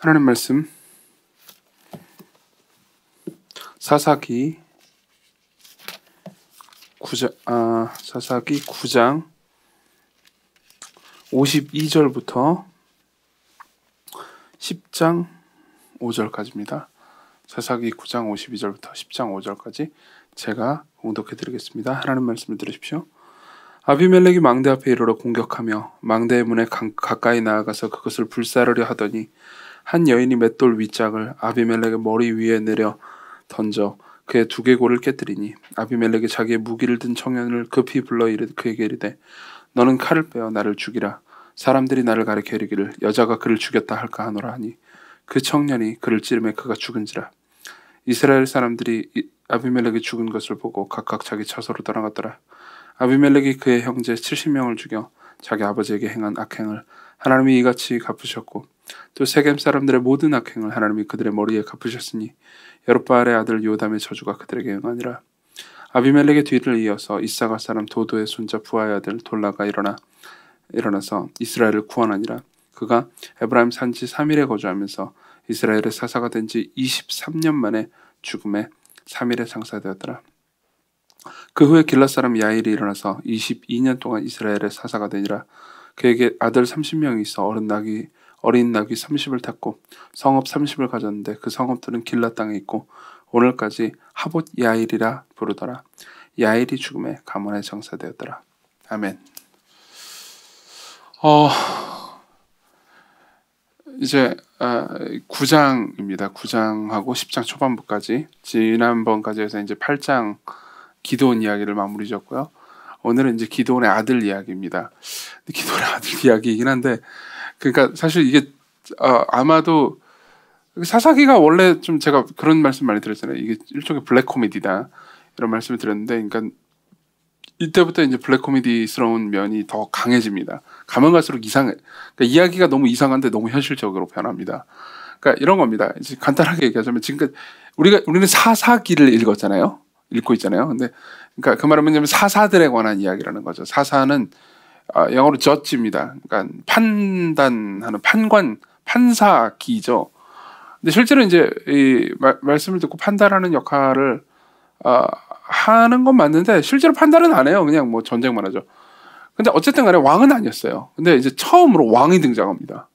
하나님 말씀 사사기 9장 52절부터 10장 5절까지입니다. 사사기 9장 52절부터 10장 5절까지 제가 봉독해 드리겠습니다. 하나님 말씀을 들으십시오. 아비멜렉이 망대 앞에 이르러 공격하며 망대의 문에 가까이 나아가서 그것을 불사르려 하더니 한 여인이 맷돌 윗짝을 아비멜렉의 머리 위에 내려 던져 그의 두개골을 깨뜨리니 아비멜렉이 자기의 무기를 든 청년을 급히 불러 그에게 이르되 너는 칼을 빼어 나를 죽이라. 사람들이 나를 가리켜 이르기를 여자가 그를 죽였다 할까 하노라 하니 그 청년이 그를 찌르매 그가 죽은지라. 이스라엘 사람들이 아비멜렉이 죽은 것을 보고 각각 자기 처소로 떠나갔더라. 아비멜렉이 그의 형제 70명을 죽여 자기 아버지에게 행한 악행을 하나님이 이같이 갚으셨고 또 세겜 사람들의 모든 악행을 하나님이 그들의 머리에 갚으셨으니 여룻바알의 아들 요담의 저주가 그들에게 응하니라. 아비멜렉의 뒤를 이어서 이사갈 사람 도도의 손자 부하의 아들 돌라가 일어나서 이스라엘을 구원하니라. 그가 에브라임 산지 3일에 거주하면서 이스라엘의 사사가 된 지 23년 만에 죽음에 3일에 장사되었더라. 그 후에 길랏 사람 야일이 일어나서 22년 동안 이스라엘의 사사가 되니라. 그에게 아들 30명이 있어 어린 낙이 30을 탔고 성읍 30을 가졌는데 그 성읍들은 길랏 땅에 있고 오늘까지 하봇 야일이라 부르더라. 야일이 죽음에 가문에 장사되었더라. 아멘. 이제 9장입니다. 9장하고 10장 초반부까지 지난번까지 해서 이제 8장 기드온 이야기를 마무리 지었고요. 오늘은 이제 기드온의 아들 이야기입니다. 기드온의 아들 이야기이긴 한데, 그러니까 사실 이게 아마도 사사기가 원래 좀 제가 그런 말씀 많이 드렸잖아요. 이게 일종의 블랙 코미디다 이런 말씀을 드렸는데, 그러니까 이때부터 이제 블랙 코미디스러운 면이 더 강해집니다. 가면 갈수록 이상해. 그러니까 이야기가 너무 이상한데 너무 현실적으로 변합니다. 그러니까 이런 겁니다. 이제 간단하게 얘기하자면 지금까지 우리는 사사기를 읽고 있잖아요. 근데 그러니까 그 말은 뭐냐면 사사들에 관한 이야기라는 거죠. 사사는 영어로 judge입니다. 그러니까 판단하는 판사기죠. 근데 실제로 이제 이 말씀을 듣고 판단하는 역할을 하는 건 맞는데 실제로 판단은 안 해요. 그냥 뭐 전쟁만 하죠. 근데 어쨌든 간에 왕은 아니었어요. 근데 이제 처음으로 왕이 등장합니다.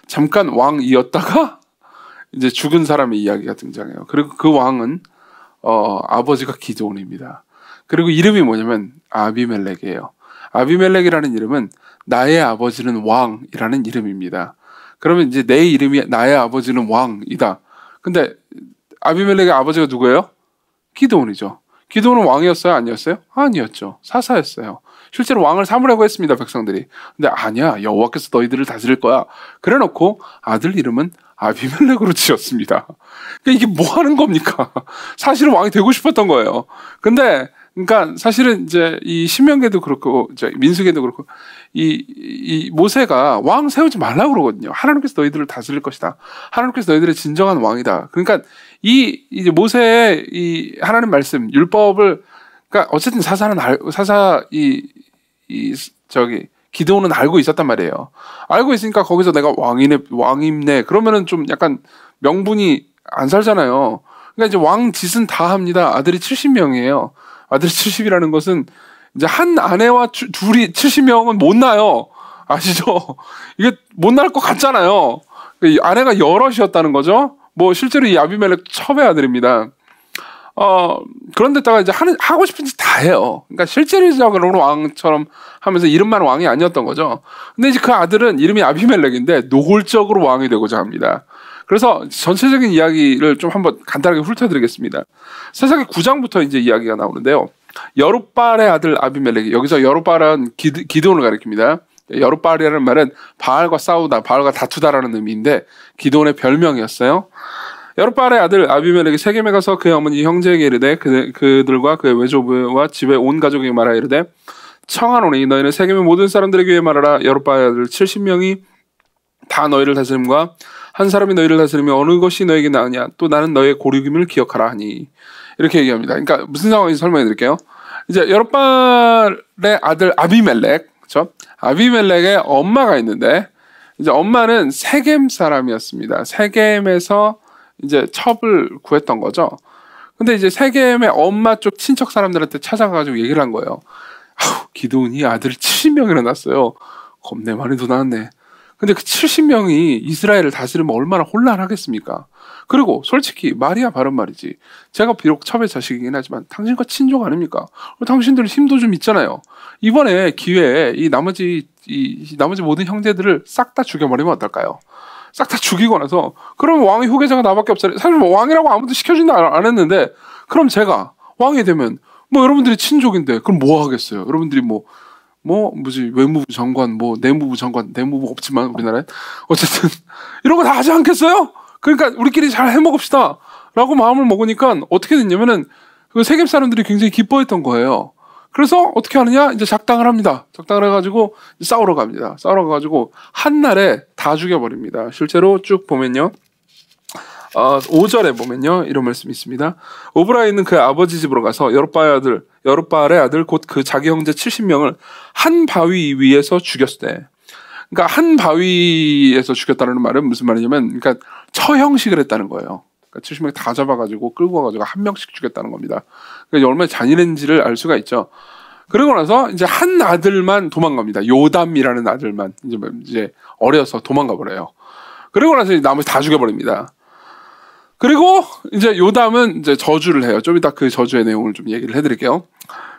잠깐 왕이었다가 이제 죽은 사람의 이야기가 등장해요. 그리고 그 왕은 아버지가 기드온입니다. 그리고 이름이 뭐냐면 아비멜렉이에요. 아비멜렉이라는 이름은 나의 아버지는 왕이라는 이름입니다. 그러면 이제 내 이름이 나의 아버지는 왕이다. 근데 아비멜렉의 아버지가 누구예요? 기드온이죠. 기드온은 왕이었어요? 아니었어요? 아니었죠. 사사였어요. 실제로 왕을 삼으려고 했습니다, 백성들이. 근데 아니야, 여호와께서 너희들을 다스릴 거야. 그래놓고 아들 이름은 아비멜렉으로 지었습니다. 그러니까 이게 뭐 하는 겁니까? 사실은 왕이 되고 싶었던 거예요. 근데 그러니까 사실은 이제 이 신명기도 그렇고 이제 민수기도 그렇고 이 모세가 왕 세우지 말라고 그러거든요. 하나님께서 너희들을 다스릴 것이다. 하나님께서 너희들의 진정한 왕이다. 그러니까 이제 모세의 이 하나님 말씀 율법을 그러니까 어쨌든 기드온은 알고 있었단 말이에요. 알고 있으니까 거기서 내가 왕이네 그러면은 좀 약간 명분이 안 살잖아요. 그러니까 이제 왕 짓은 다 합니다. 아들이 70명이에요. 아들이 70이라는 것은 이제 한 아내와 둘이 70명은 못 낳아요. 아시죠? 이게 못 낳을 것 같잖아요. 아내가 여럿이었다는 거죠. 뭐 실제로 이 아비멜렉 첩의 아들입니다. 그런데다가 이제 하고 싶은 짓 다 해요. 그러니까 실질적으로 왕처럼 하면서 이름만 왕이 아니었던 거죠. 근데 이제 그 아들은 이름이 아비멜렉인데 노골적으로 왕이 되고자 합니다. 그래서 전체적인 이야기를 좀 한번 간단하게 훑어드리겠습니다. 사사기 9장부터 이제 이야기가 나오는데요. 여룻바알의 아들 아비멜렉이 여기서 여룻바알은 기드온을 가리킵니다. 여룻바알이라는 말은 바알과 싸우다, 바알과 다투다라는 의미인데 기드온의 별명이었어요. 여룻바알의 아들 아비멜렉이 세겜에 가서 그의 어머니 형제에게 이르되 그들과 그의 외조부와 집의 온 가족에게 말하여 이르되 청하노니 너희는 세겜의 모든 사람들에게 위해 말하라. 여룻바알의 아들 70명이 다 너희를 다스림과 한 사람이 너희를 다스리며 어느 것이 너에게 나으냐 또 나는 너의 고륙임을 기억하라 하니 이렇게 얘기합니다. 그러니까 무슨 상황인지 설명해 드릴게요. 이제 여룻바알의 아들 아비멜렉, 그렇죠? 아비멜렉의 엄마가 있는데 이제 엄마는 세겜 사람이었습니다. 세겜에서 이제 첩을 구했던 거죠. 근데 이제 세겜의 엄마 쪽 친척 사람들한테 찾아가가지고 얘기를 한 거예요. 기드온이 아들이 70명이나 낳았어요. 겁내 많이도 낳았네. 근데 그 70명이 이스라엘을 다스리면 얼마나 혼란하겠습니까? 그리고 솔직히 말이야 바른 말이지. 제가 비록 첩의 자식이긴 하지만 당신과 친족 아닙니까? 당신들 힘도 좀 있잖아요. 이번에 기회에 이 나머지 모든 형제들을 싹 다 죽여버리면 어떨까요? 싹 다 죽이고 나서 그러면 왕의 후계자가 나밖에 없잖아요. 사실 뭐 왕이라고 아무도 시켜준다 안 했는데 그럼 제가 왕이 되면 뭐 여러분들이 친족인데 그럼 뭐 하겠어요? 여러분들이 외무부 장관, 내무부 장관, 내무부 없지만 우리나라에 어쨌든 이런 거 다 하지 않겠어요? 그러니까 우리끼리 잘 해먹읍시다 라고 마음을 먹으니까 어떻게 됐냐면은 그 세겜 사람들이 굉장히 기뻐했던 거예요. 그래서 어떻게 하느냐? 이제 작당을 합니다. 작당을 해가지고 싸우러 갑니다. 싸우러 가가지고 한날에 다 죽여버립니다. 실제로 쭉 보면요. 5절에 보면요. 이런 말씀이 있습니다. 오브라이는 그 아버지 집으로 가서 여룻바알의 아들 곧 그 자기 형제 70명을 한 바위 위에서 죽였으되, 그러니까 한 바위에서 죽였다는 말은 무슨 말이냐면, 그러니까 처형식을 했다는 거예요. 그러니까 70명 다 잡아가지고 끌고 와가지고 한 명씩 죽였다는 겁니다. 그러니까 얼마나 잔인한지를 알 수가 있죠. 그러고 나서 이제 한 아들만 도망갑니다. 요담이라는 아들만 이제 어려서 도망가 버려요. 그러고 나서 나머지 다 죽여버립니다. 그리고 이제 요담은 이제 저주를 해요. 좀 이따 그 저주의 내용을 좀 얘기를 해드릴게요.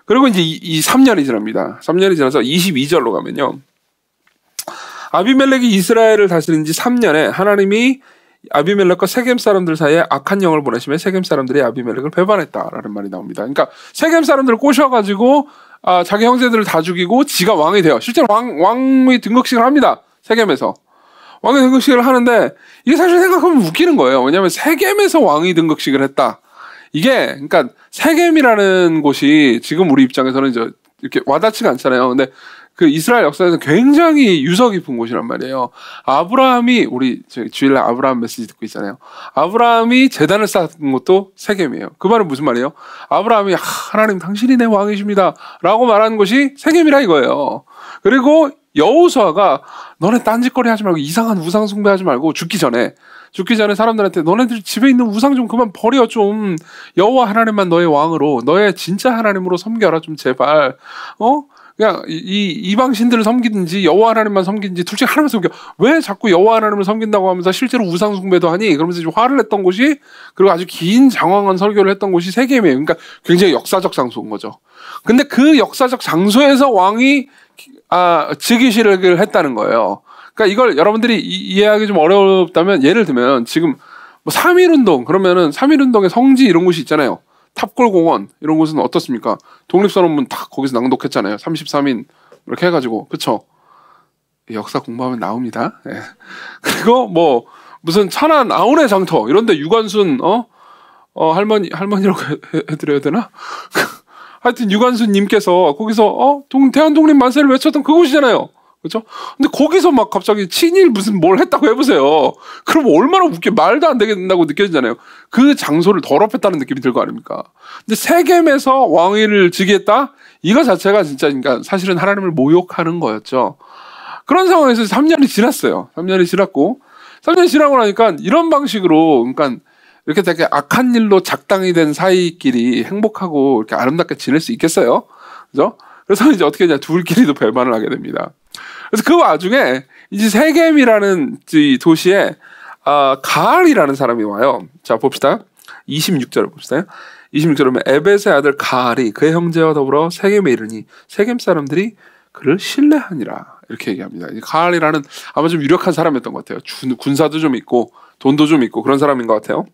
그리고 이제 이 3년이 지납니다. 3년이 지나서 22절로 가면요. 아비멜렉이 이스라엘을 다스린 지 3년에 하나님이 아비멜렉과 세겜 사람들 사이에 악한 영을 보내시며 세겜 사람들이 아비멜렉을 배반했다라는 말이 나옵니다. 그러니까 세겜 사람들을 꼬셔가지고 자기 형제들을 다 죽이고 지가 왕이 돼요. 실제로 왕의 등극식을 합니다. 세겜에서. 왕의 등극식을 하는데 이게 사실 생각하면 웃기는 거예요. 왜냐하면 세겜에서 왕의 등극식을 했다. 이게 그러니까 세겜이라는 곳이 지금 우리 입장에서는 이제 이렇게 와닿지가 않잖아요. 근데 그 이스라엘 역사에서 굉장히 유서 깊은 곳이란 말이에요. 아브라함이 우리 주일날 아브라함 메시지 듣고 있잖아요. 아브라함이 제단을 쌓은 것도 세겜이에요. 그 말은 무슨 말이에요? 아브라함이 하나님 당신이 내 왕이십니다 라고 말한 것이 세겜이라 이거예요. 그리고 여호수아가 너네 딴짓거리 하지 말고 이상한 우상 숭배하지 말고 죽기 전에 사람들한테 너네들 집에 있는 우상 좀 그만 버려 좀. 여호와 하나님만 너의 왕으로 너의 진짜 하나님으로 섬겨라 좀 제발. 그냥 이방 신들을 섬기든지 여호와 하나님만 섬기든지 둘 중에 하나만 섬겨. 왜 자꾸 여호와 하나님을 섬긴다고 하면서 실제로 우상 숭배도 하니? 그러면서 좀 화를 냈던 곳이, 그리고 아주 긴 장황한 설교를 했던 곳이 세겜이에요. 그러니까 굉장히 역사적 장소인 거죠. 근데 그 역사적 장소에서 왕이 즉위식을 했다는 거예요. 그러니까 이걸 여러분들이 이해하기 좀 어렵다면 예를 들면 지금 뭐 3.1운동 그러면은 3.1운동의 성지 이런 곳이 있잖아요. 탑골공원 이런 곳은 어떻습니까? 독립선언문 다 거기서 낭독했잖아요. 33인 이렇게 해가지고. 그쵸? 역사 공부하면 나옵니다. 예. 그리고 뭐 무슨 천안 아운의 장터 이런데 유관순 할머니라고 해드려야 되나? 하여튼 유관순님께서 거기서 대한 독립 만세를 외쳤던 그곳이잖아요. 그렇죠? 근데 거기서 막 갑자기 친일 무슨 뭘 했다고 해보세요. 그럼 얼마나 웃겨. 말도 안 되겠다고 느껴지잖아요. 그 장소를 더럽혔다는 느낌이 들 거 아닙니까? 근데 세겜에서 왕위를 즉위했다? 이거 자체가 진짜 그러니까 사실은 하나님을 모욕하는 거였죠. 그런 상황에서 3년이 지났어요. 3년이 지났고 3년이 지나고 나니까 이런 방식으로 그러니까 이렇게 되게 악한 일로 작당이 된 사이끼리 행복하고 이렇게 아름답게 지낼 수 있겠어요? 그죠? 그래서 이제 어떻게 했냐, 둘끼리도 배반을 하게 됩니다. 그래서 그 와중에 이제 세겜이라는 도시에 가알이라는 사람이 와요. 자 봅시다. 26절을 봅시다. 26절에 보면 에벳의 아들 가알이 그의 형제와 더불어 세겜에 이르니 세겜 사람들이 그를 신뢰하니라 이렇게 얘기합니다. 가알이라는 아마 좀 유력한 사람이었던 것 같아요. 군사도 좀 있고 돈도 좀 있고 그런 사람인 것 같아요.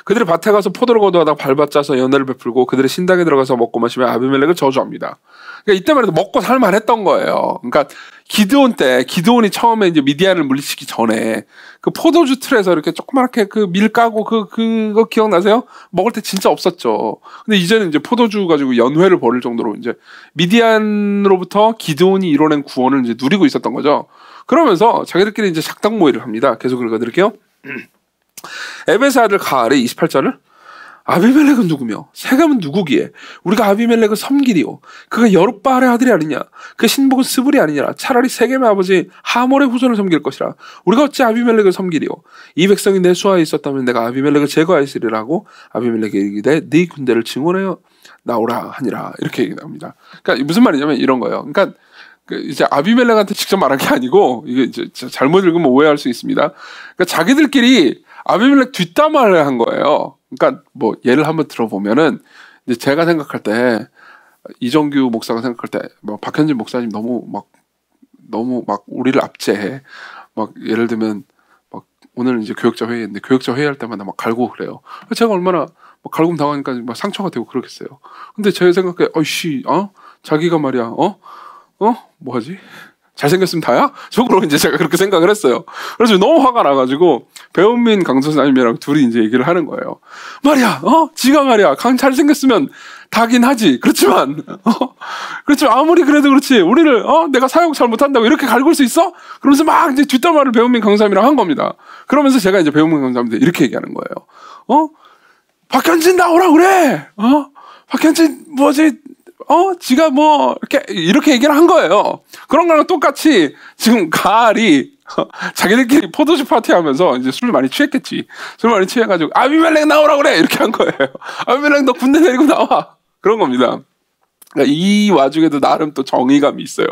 그들이 밭에 가서 포도를 거두어다가 발받짜서 연회를 베풀고 그들의 신당에 들어가서 먹고 마시며 아비멜렉을 저주합니다. 그러니까 이때만 해도 먹고 살만했던 거예요. 그러니까 기드온이 처음에 이제 미디안을 물리치기 전에 그 포도주 틀에서 이렇게 조그맣게 그 밀 까고 그거 기억나세요? 먹을 때 진짜 없었죠. 근데 이제는 이제 포도주 가지고 연회를 벌일 정도로 이제 미디안으로부터 기드온이 이뤄낸 구원을 이제 누리고 있었던 거죠. 그러면서 자기들끼리 이제 작당 모의를 합니다. 계속 읽어드릴게요. 에벳의 아들 가알이 28절을 아비멜렉은 누구며 세겜은 누구기에 우리가 아비멜렉을 섬기리요. 그가 여룻바알의 아들이 아니냐. 그 신복은 스불이 아니냐. 차라리 세겜의 아버지 하몰의 후손을 섬길 것이라. 우리가 어찌 아비멜렉을 섬기리요. 이 백성이 내 수하에 있었다면 내가 아비멜렉을 제거하였으리라고 아비멜렉에게 이르기되 네 군대를 증언하여 나오라 하니라. 이렇게 얘기합니다. 그러니까 무슨 말이냐면 이런 거예요. 그러니까 이제 아비멜렉한테 직접 말한 게 아니고 이게 이제 잘못 읽으면 오해할 수 있습니다. 그러니까 자기들끼리 아비멜렉 뒷담화를 한 거예요. 그러니까 뭐 예를 한번 들어보면은 이제 제가 생각할 때 이정규 목사가 생각할 때 뭐 박현진 목사님 너무 막 우리를 압제해. 막 예를 들면 막 오늘 이제 교역자 회의인데 교역자 회의할 때마다 막 갈고 그래요. 제가 얼마나 막 갈굼 당하니까 막 상처가 되고 그러겠어요. 근데 제 생각에 자기가 말이야 뭐하지? 잘생겼으면 다야? 속으로 이제 제가 그렇게 생각을 했어요. 그래서 너무 화가 나가지고 배은민 강선생님이랑 둘이 이제 얘기를 하는 거예요. 말이야, 지가 말이야, 잘생겼으면 다긴 하지. 그렇지만 아무리 그래도 그렇지. 우리를 내가 사역 잘 못한다고 이렇게 갈굴 수 있어? 그러면서 막 이제 뒷담화를 배은민 강사님이랑 한 겁니다. 그러면서 제가 이제 배은민 강사님한테 이렇게 얘기하는 거예요. 박현진 나오라 그래. 박현진 뭐지? 지가 뭐 이렇게 얘기를 한 거예요. 그런 거랑 똑같이 지금 가알이 자기들끼리 포도주 파티하면서 이제 술 많이 취했겠지. 술 많이 취해가지고 아비멜렉 나오라 그래 이렇게 한 거예요. 아비멜렉 너 군대 데리고 나와. 그런 겁니다. 그러니까 이 와중에도 나름 또 정의감이 있어요.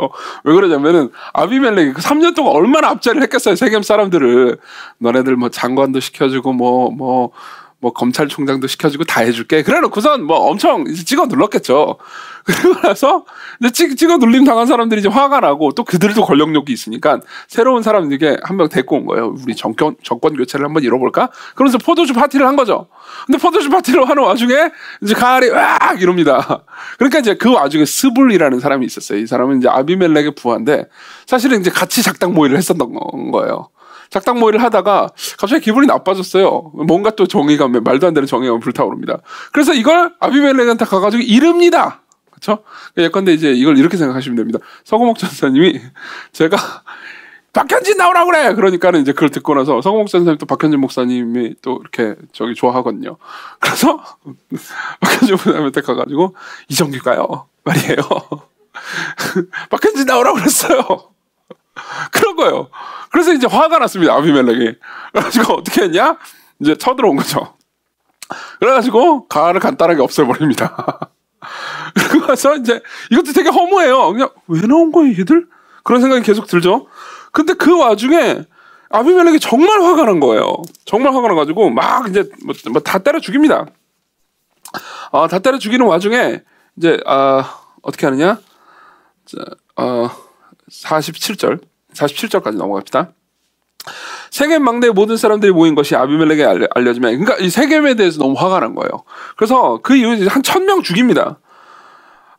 왜 그러냐면은 아비멜렉이 그 3년 동안 얼마나 압제를 했겠어요. 세겜 사람들을. 너네들 뭐 장관도 시켜주고 뭐 검찰총장도 시켜주고 다 해줄게. 그래놓고선 뭐 엄청 찍어 눌렀겠죠. 그리고 나서 이제 찍어 눌림 당한 사람들이 이제 화가 나고 또 그들도 권력욕이 있으니까 새로운 사람들에게 한 명 데리고 온 거예요. 우리 정권 교체를 한번 이뤄볼까? 그러면서 포도주 파티를 한 거죠. 근데 포도주 파티를 하는 와중에 이제 가알이 으악 이럽니다. 그러니까 이제 그 와중에 스불이라는 사람이 있었어요. 이 사람은 이제 아비멜렉의 부하인데 사실은 이제 같이 작당 모의를 했었던 거예요. 작당 모의를 하다가 갑자기 기분이 나빠졌어요. 뭔가 또 정의감에 말도 안 되는 정의감이 불타오릅니다. 그래서 이걸 아비멜렉한테 가가지고 이릅니다. 그렇죠? 예컨대 이제 이걸 이렇게 생각하시면 됩니다. 서고목 전사님이 제가 박현진 나오라고 그래. 그러니까는 이제 그걸 듣고 나서 서고목 전사님 또 박현진 목사님이 또 이렇게 좋아하거든요. 그래서 박현진 목사님한테 가가지고 이정규가요 말이에요. 박현진 나오라고 그랬어요. 그런 거예요. 그래서 이제 화가 났습니다. 아비멜렉이. 그래가지고 어떻게 했냐? 이제 쳐들어온 거죠. 그래가지고 가알을 간단하게 없애버립니다. 그리고 나서 이제 이것도 되게 허무해요. 그냥 왜 나온 거야 얘들? 그런 생각이 계속 들죠. 근데 그 와중에 아비멜렉이 정말 화가 난 거예요. 정말 화가 나가지고 막 이제 뭐 다 때려 죽입니다. 다 때려 죽이는 와중에 이제 어떻게 하느냐? 47절까지 넘어갑시다. 세겜 망대의 모든 사람들이 모인 것이 아비멜렉에 알려지면, 그러니까 이 세겜에 대해서 너무 화가 난 거예요. 그래서 그 이후에 한 1000명 죽입니다.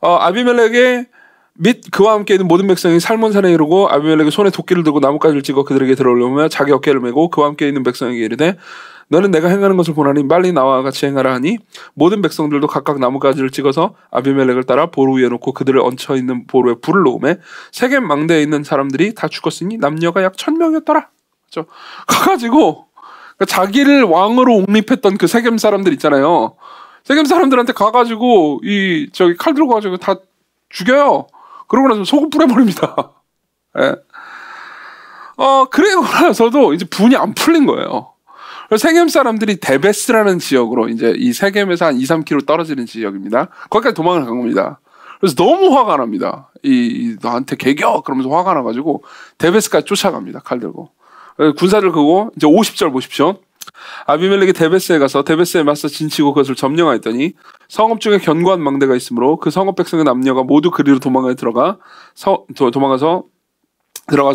아비멜렉의 및 그와 함께 있는 모든 백성이 살몬산에 이르고 아비멜렉이 손에 도끼를 들고 나뭇가지를 찍어 그들에게 들어올려며 자기 어깨를 메고 그와 함께 있는 백성에게 이르되 너는 내가 행하는 것을 보나니 빨리 나와 같이 행하라 하니 모든 백성들도 각각 나뭇가지를 찍어서 아비멜렉을 따라 보루 위에 놓고 그들을 얹혀있는 보루에 불을 놓음에 세겜 망대에 있는 사람들이 다 죽었으니 남녀가 약 1000명이었더라. 그렇죠? 가가지고 그러니까 자기를 왕으로 옹립했던 그 세겜 사람들 있잖아요. 세겜 사람들한테 가가지고 칼 들고 가지고 다 죽여요. 그러고 나서 소금 뿌려버립니다. 예. 그리고 나서도 이제 분이 안 풀린 거예요. 세겜 사람들이 데베스라는 지역으로 이제 이 세겜에서 한 2-3km 떨어지는 지역입니다. 거기까지 도망을 간 겁니다. 그래서 너무 화가 납니다. 너한테 개겨! 그러면서 화가 나가지고 데베스까지 쫓아갑니다. 칼 들고. 군사를 끄고 이제 50절 보십시오. 아비멜렉이 데베스에 가서 데베스에 맞서 진치고 그것을 점령하였더니 성읍 중에 견고한 망대가 있으므로 그 성읍 백성의 남녀가 모두 그리로 도망가서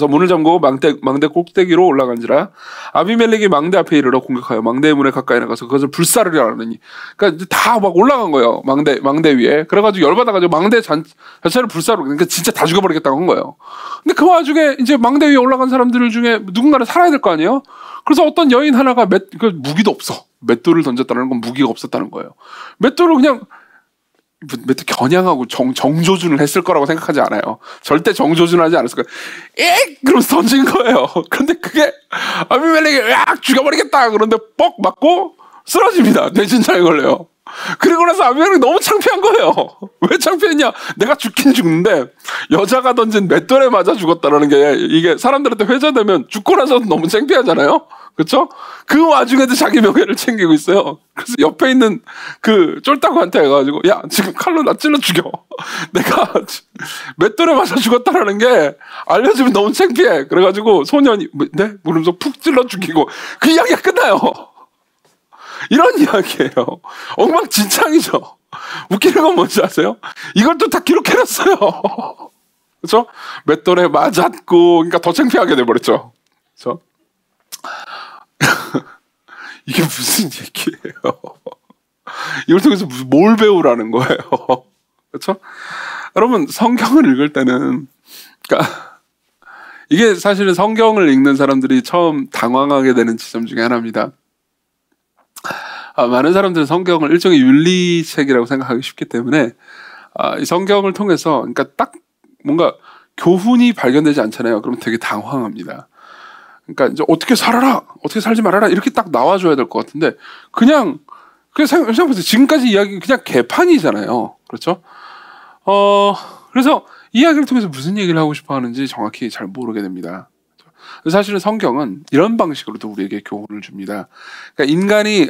문을 잠그고 망대 꼭대기로 올라간지라 아비멜렉이 망대 앞에 이르러 공격하여 망대의 문에 가까이 나가서 그것을 불사르려 하느니 그러니까 다 막 올라간 거예요. 망대 위에. 그래가지고 열받아가지고 망대 자체를 불사르고 그러니까 진짜 다 죽여버리겠다고 한 거예요. 근데 그 와중에 이제 망대 위에 올라간 사람들 중에 누군가는 살아야 될 거 아니에요? 그래서 어떤 여인 하나가 무기도 없어. 맷돌을 던졌다는 건 무기가 없었다는 거예요. 맷돌을 그냥 맷돌 겨냥하고 정조준을 했을 거라고 생각하지 않아요. 절대 정조준을 하지 않았을 거예요. 익! 그러면서 던진 거예요. 근데 그게 아비멜렉이 으악! 죽여버리겠다! 그런데 뻑 맞고 쓰러집니다. 뇌진탕에 걸려요. 그리고 나서 아비멜렉이 너무 창피한 거예요. 왜 창피했냐? 내가 죽긴 죽는데 여자가 던진 맷돌에 맞아 죽었다라는 게 이게 사람들한테 회자되면 죽고 나서도 너무 창피하잖아요. 그렇죠? 그 와중에도 자기 명예를 챙기고 있어요. 그래서 옆에 있는 그 쫄따구한테 해가지고 야 지금 칼로 나 찔러 죽여. 내가 맷돌에 맞아 죽었다라는 게 알려지면 너무 창피해. 그래가지고 소년이 네? 그러면서 푹 찔러 죽이고 그 이야기가 끝나요. 이런 이야기예요. 엉망진창이죠. 웃기는 건 뭔지 아세요? 이걸 또 다 기록해놨어요. 그렇죠? 맷돌에 맞았고 그러니까 더 창피하게 돼버렸죠. 그렇죠? 이게 무슨 얘기예요? 이걸 통해서 뭘 배우라는 거예요? 그렇죠? 여러분 성경을 읽을 때는 그러니까 이게 사실은 성경을 읽는 사람들이 처음 당황하게 되는 지점 중에 하나입니다. 많은 사람들은 성경을 일종의 윤리책이라고 생각하기 쉽기 때문에 이 성경을 통해서 그러니까 딱 뭔가 교훈이 발견되지 않잖아요. 그럼 되게 당황합니다. 그러니까 이제 어떻게 살아라, 어떻게 살지 말아라 이렇게 딱 나와줘야 될 것 같은데 그냥 생각해보세요. 지금까지 이야기 그냥 개판이잖아요. 그렇죠? 그래서 이 이야기를 통해서 무슨 얘기를 하고 싶어 하는지 정확히 잘 모르게 됩니다. 사실은 성경은 이런 방식으로도 우리에게 교훈을 줍니다. 그러니까 인간이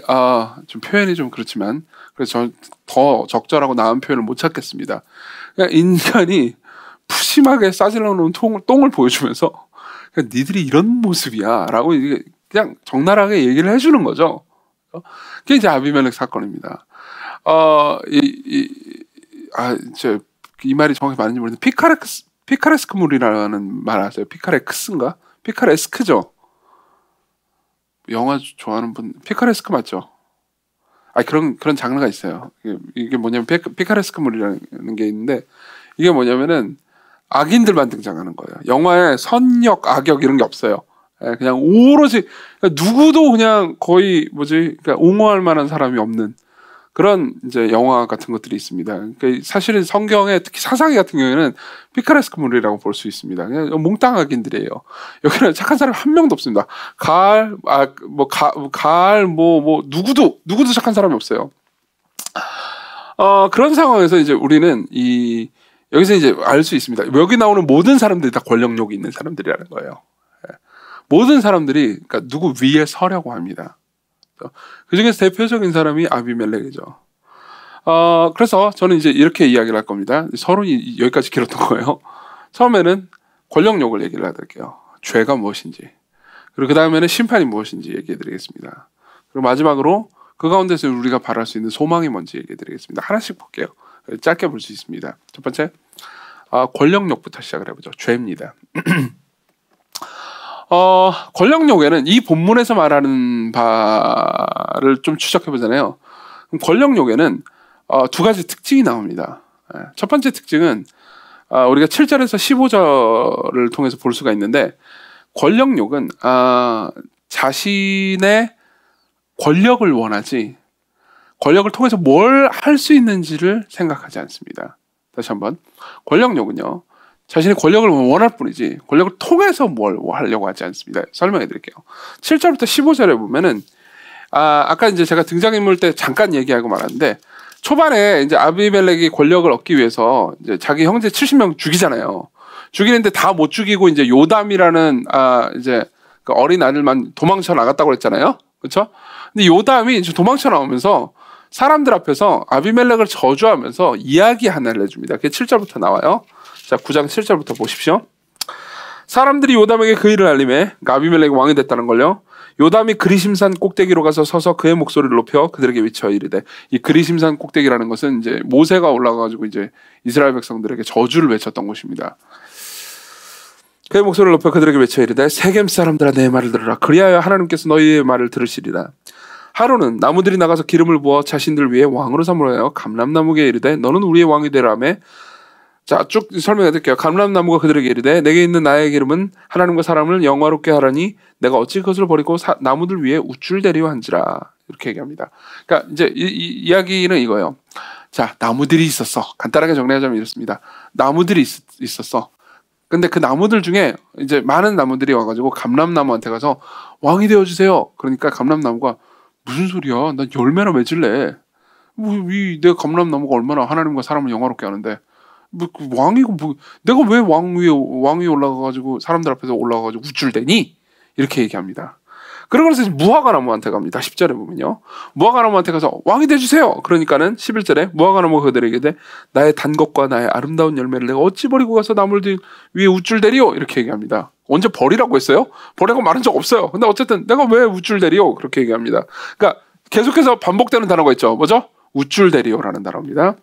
좀 표현이 좀 그렇지만 그래서 더 적절하고 나은 표현을 못 찾겠습니다. 그러니까 인간이 푸짐하게 싸질러 놓은 똥을 보여주면서 그러니까 니들이 이런 모습이야 라고 그냥 적나라하게 얘기를 해주는 거죠. 그게 이제 아비멜렉 사건입니다. 이 말이 정확히 맞는지 모르겠는데 피카레스크물이라는 말 아세요? 피카레크스인가? 피카레스크죠. 영화 좋아하는 분 피카레스크 맞죠? 그런 장르가 있어요. 이게 뭐냐면 피카레스크물이라는 게 있는데 이게 뭐냐면은 악인들만 등장하는 거예요. 영화에 선역, 악역 이런 게 없어요. 그냥 오로지 누구도 그냥 거의 그러니까 옹호할 만한 사람이 없는 그런 이제 영화 같은 것들이 있습니다. 그러니까 사실은 성경에 특히 사사기 같은 경우에는 피카레스크물이라고 볼 수 있습니다. 그냥 몽땅 악인들이에요. 여기는 착한 사람 한 명도 없습니다. 누구도 착한 사람이 없어요. 그런 상황에서 이제 우리는 여기서 이제 알 수 있습니다. 여기 나오는 모든 사람들이 다 권력욕이 있는 사람들이라는 거예요. 모든 사람들이 그러니까 누구 위에 서려고 합니다. 그 중에서 대표적인 사람이 아비멜렉이죠. 그래서 저는 이제 이렇게 이야기를 할 겁니다. 서론이 여기까지 길었던 거예요. 처음에는 권력욕을 얘기를 해드릴게요. 죄가 무엇인지. 그리고 그 다음에는 심판이 무엇인지 얘기해드리겠습니다. 그리고 마지막으로 그 가운데서 우리가 바랄 수 있는 소망이 뭔지 얘기해드리겠습니다. 하나씩 볼게요. 짧게 볼 수 있습니다. 첫 번째, 권력욕부터 시작을 해보죠. 죄입니다. 권력욕에는 이 본문에서 말하는 바를 좀 추적해보잖아요. 권력욕에는 두 가지 특징이 나옵니다. 첫 번째 특징은 우리가 7절에서 15절을 통해서 볼 수가 있는데 권력욕은 자신의 권력을 원하지 권력을 통해서 뭘 할 수 있는지를 생각하지 않습니다. 다시 한번 권력욕은요. 자신의 권력을 원할 뿐이지 권력을 통해서 뭘 하려고 하지 않습니다. 설명해 드릴게요. 7절부터 15절에 보면은 아까 이제 제가 등장인물 때 잠깐 얘기하고 말았는데 초반에 이제 아비멜렉이 권력을 얻기 위해서 이제 자기 형제 70명 죽이잖아요. 죽이는데 다 못 죽이고 이제 요담이라는 이제 그 어린 아들만 도망쳐 나갔다고 그랬잖아요. 그렇죠? 근데 요담이 이제 도망쳐 나오면서 사람들 앞에서 아비멜렉을 저주하면서 이야기 하나를 해줍니다. 그게 7절부터 나와요. 자, 9장 7절부터 보십시오. 사람들이 요담에게 그 일을 알림해 아비멜렉이 왕이 됐다는 걸요. 요담이 그리심산 꼭대기로 가서 서서 그의 목소리를 높여 그들에게 외쳐 이르되, 이 그리심산 꼭대기라는 것은 이제 모세가 올라가가지고 이제 이스라엘 백성들에게 저주를 외쳤던 곳입니다. 그의 목소리를 높여 그들에게 외쳐 이르되, 세겜 사람들아 내 말을 들으라. 그리하여 하나님께서 너희의 말을 들으시리라. 하루는 나무들이 나가서 기름을 부어 자신들 위에 왕으로 삼으려 하여 감람나무에게 이르되, 너는 우리의 왕이 되라매. 자, 쭉 설명해 드릴게요. 감람나무가 그들에게 이르되, 내게 있는 나의 기름은 하나님과 사람을 영화롭게 하라니 내가 어찌 그것을 버리고 나무들 위에 우쭐대리오 한지라. 이렇게 얘기합니다. 그러니까 이제 이 이야기는 이거예요. 자, 나무들이 있었어. 간단하게 정리하자면 이렇습니다. 나무들이 있었어. 근데 그 나무들 중에 이제 많은 나무들이 와가지고 감람나무한테 가서 왕이 되어주세요. 그러니까 감람나무가 무슨 소리야? 난 열매나 맺을래. 내가 감람나무가 얼마나 하나님과 사람을 영화롭게 하는데 그 왕이고 내가 왜 왕 위에 올라가가지고 사람들 앞에서 올라가가지고 우쭐대니? 이렇게 얘기합니다. 그러면서 무화과나무한테 갑니다. 10절에 보면요. 무화과나무한테 가서 왕이 돼주세요. 그러니까는 11절에 무화과나무가 그들에게 되 나의 단 것과 나의 아름다운 열매를 내가 어찌 버리고 가서 나무들 위에 우쭐대리오? 이렇게 얘기합니다. 언제 버리라고 했어요? 버리라고 말한 적 없어요. 근데 어쨌든 내가 왜 우쭐대리오? 그렇게 얘기합니다. 그러니까 계속해서 반복되는 단어가 있죠. 뭐죠? 우쭐대리오라는 단어입니다.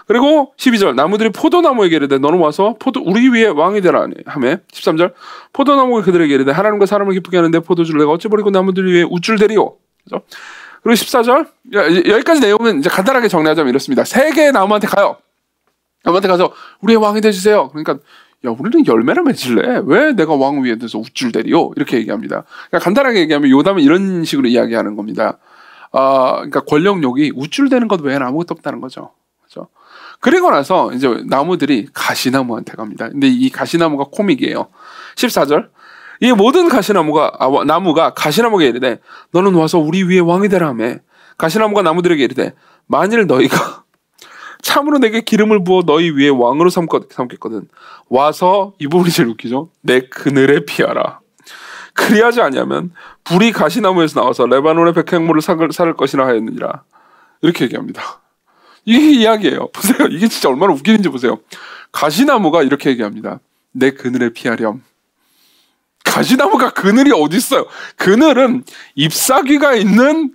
그리고 12절 나무들이 포도나무에게 이르되 너는 와서 우리 위에 왕이 되라 하며 13절 포도나무가 그들에게 이르되 하나님과 사람을 기쁘게 하는데 포도주를 내가 어찌 버리고 나무들 위에 우쭐대리오. 그렇죠? 그리고 14절 여기까지 내용은 이제 간단하게 정리하자면 이렇습니다. 세 개의 나무한테 가요. 나무한테 가서 우리의 왕이 되주세요. 그러니까 야 우리는 열매를 맺을래? 왜 내가 왕 위에 대해서 우쭐대리오? 이렇게 얘기합니다. 그러니까 간단하게 얘기하면 요담은 이런 식으로 이야기하는 겁니다. 그러니까 권력욕이 우쭐대는 것 외에는 아무것도 없다는 거죠. 그렇죠? 그리고 나서 이제 나무들이 가시나무한테 갑니다. 근데 이 가시나무가 코믹이에요. 14절. 이 모든 나무가 가시나무에게 이르되 너는 와서 우리 위에 왕이 되라 하며 가시나무가 나무들에게 이르되 만일 너희가 참으로 내게 기름을 부어 너희 위에 왕으로 삼겠거든 와서 이 부분이 제일 웃기죠. 내 그늘에 피하라. 그리하지 아니하면 불이 가시나무에서 나와서 레바논의 백향목을 살을 것이라 하였느니라. 이렇게 얘기합니다. 이게 이야기예요. 보세요. 이게 진짜 얼마나 웃기는지 보세요. 가시나무가 이렇게 얘기합니다. 내 그늘에 피하렴. 가시나무가 그늘이 어디 있어요? 그늘은 잎사귀가 있는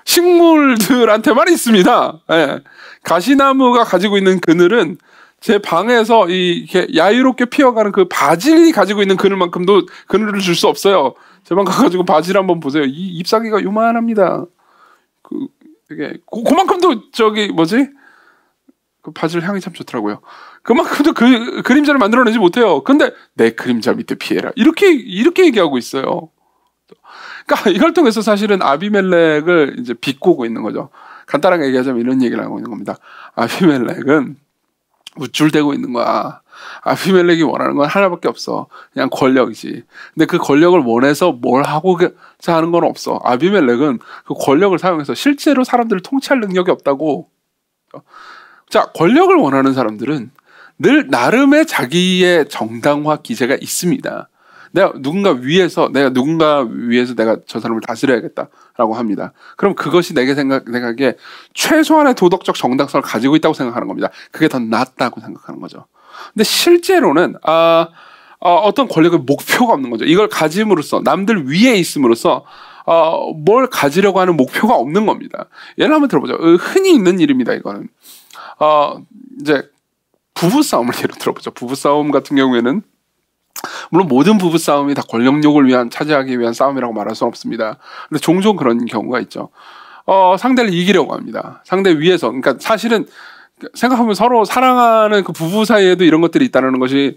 식물들한테만 있습니다. 예. 가시나무가 가지고 있는 그늘은 제 방에서 이렇게 야유롭게 피어가는 그 바질이 가지고 있는 그늘만큼도 그늘을 줄 수 없어요. 제 방 가가지고 바질 한번 보세요. 이 잎사귀가 요만합니다. 되게 그만큼도 그 바질 향이 참 좋더라고요. 그만큼도 그 그림자를 만들어내지 못해요. 근데 내 그림자 밑에 피해라. 이렇게 얘기하고 있어요. 그러니까 이걸 통해서 사실은 아비멜렉을 이제 비꼬고 있는 거죠. 간단하게 얘기하자면 이런 얘기를 하고 있는 겁니다. 아비멜렉은 우쭐대고 있는 거야. 아비멜렉이 원하는 건 하나밖에 없어. 그냥 권력이지. 근데 그 권력을 원해서 뭘 하고자 하는 건 없어. 아비멜렉은 그 권력을 사용해서 실제로 사람들을 통치할 능력이 없다고. 자, 권력을 원하는 사람들은 늘 나름의 자기의 정당화 기제가 있습니다. 내가 누군가 위에서 내가 저 사람을 다스려야겠다라고 합니다. 그럼 그것이 내가 생각하기에 최소한의 도덕적 정당성을 가지고 있다고 생각하는 겁니다. 그게 더 낫다고 생각하는 거죠. 근데 실제로는 어떤 권력의 목표가 없는 거죠. 이걸 가짐으로써 남들 위에 있음으로써 뭘 가지려고 하는 목표가 없는 겁니다. 예를 한번 들어보죠. 흔히 있는 일입니다. 이거는 이제 부부싸움을 예로 들어보죠. 부부싸움 같은 경우에는 물론 모든 부부싸움이 다 권력욕을 차지하기 위한 싸움이라고 말할 수는 없습니다. 근데 종종 그런 경우가 있죠. 상대를 이기려고 합니다. 상대 위에서. 그러니까 사실은 생각하면 서로 사랑하는 그 부부 사이에도 이런 것들이 있다는 것이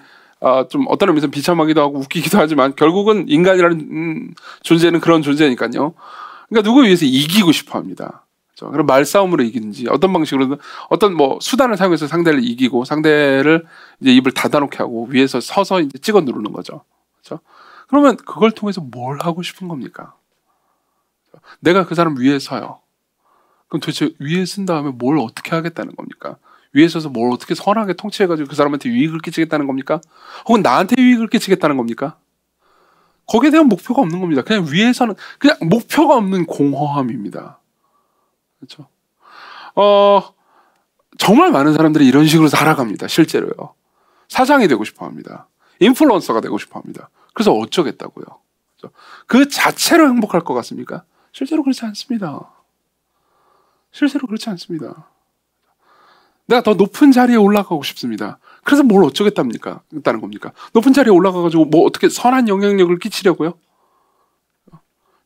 좀 어떤 의미에서 비참하기도 하고 웃기기도 하지만 결국은 인간이라는 존재는 그런 존재니까요. 그러니까 누구 위해서 이기고 싶어 합니다. 그렇죠? 그럼 말싸움으로 이기든지 어떤 방식으로든 어떤 수단을 사용해서 상대를 이기고 상대를 이제 입을 닫아놓게 하고 위에서 서서 이제 찍어 누르는 거죠. 그렇죠? 그러면 그걸 통해서 뭘 하고 싶은 겁니까? 내가 그 사람 위에 서요. 그럼 도대체 위에 쓴 다음에 뭘 어떻게 하겠다는 겁니까? 위에 서서 뭘 어떻게 선하게 통치해가지고 그 사람한테 유익을 끼치겠다는 겁니까? 혹은 나한테 유익을 끼치겠다는 겁니까? 거기에 대한 목표가 없는 겁니다. 그냥 위에서는 그냥 목표가 없는 공허함입니다. 그렇죠? 정말 많은 사람들이 이런 식으로 살아갑니다. 실제로요. 사장이 되고 싶어 합니다. 인플루언서가 되고 싶어 합니다. 그래서 어쩌겠다고요. 그렇죠? 그 자체로 행복할 것 같습니까? 실제로 그렇지 않습니다. 실제로 그렇지 않습니다. 내가 더 높은 자리에 올라가고 싶습니다. 그래서 뭘 어쩌겠답니까? 있다는 겁니까? 높은 자리에 올라가가지고 뭐 어떻게 선한 영향력을 끼치려고요?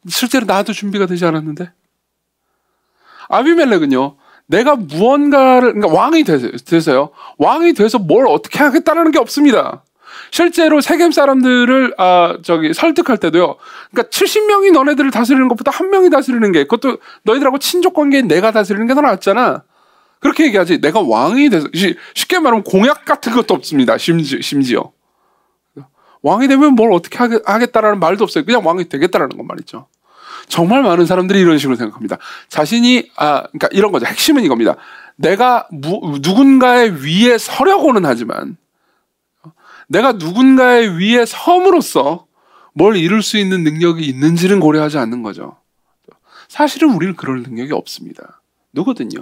실제로 나도 준비가 되지 않았는데? 아비멜렉은요, 내가 무언가를, 그러니까 왕이 돼서요, 왕이 돼서 뭘 어떻게 하겠다는 게 없습니다. 실제로 세겜 사람들을 설득할 때도요. 그러니까 70명이 너네들을 다스리는 것보다 한 명이 다스리는 게 그것도 너희들하고 친족 관계인 내가 다스리는 게 더 낫잖아. 그렇게 얘기하지. 내가 왕이 돼서 쉽게 말하면 공약 같은 것도 없습니다. 심지어 왕이 되면 뭘 어떻게 하겠다라는 말도 없어요. 그냥 왕이 되겠다라는 것 말이죠. 정말 많은 사람들이 이런 식으로 생각합니다. 자신이 그러니까 이런 거죠. 핵심은 이겁니다. 내가 누군가의 위에 서려고는 하지만 내가 누군가의 위에 섬으로써 뭘 이룰 수 있는 능력이 있는지는 고려하지 않는 거죠. 사실은 우리는 그럴 능력이 없습니다. 누구든요.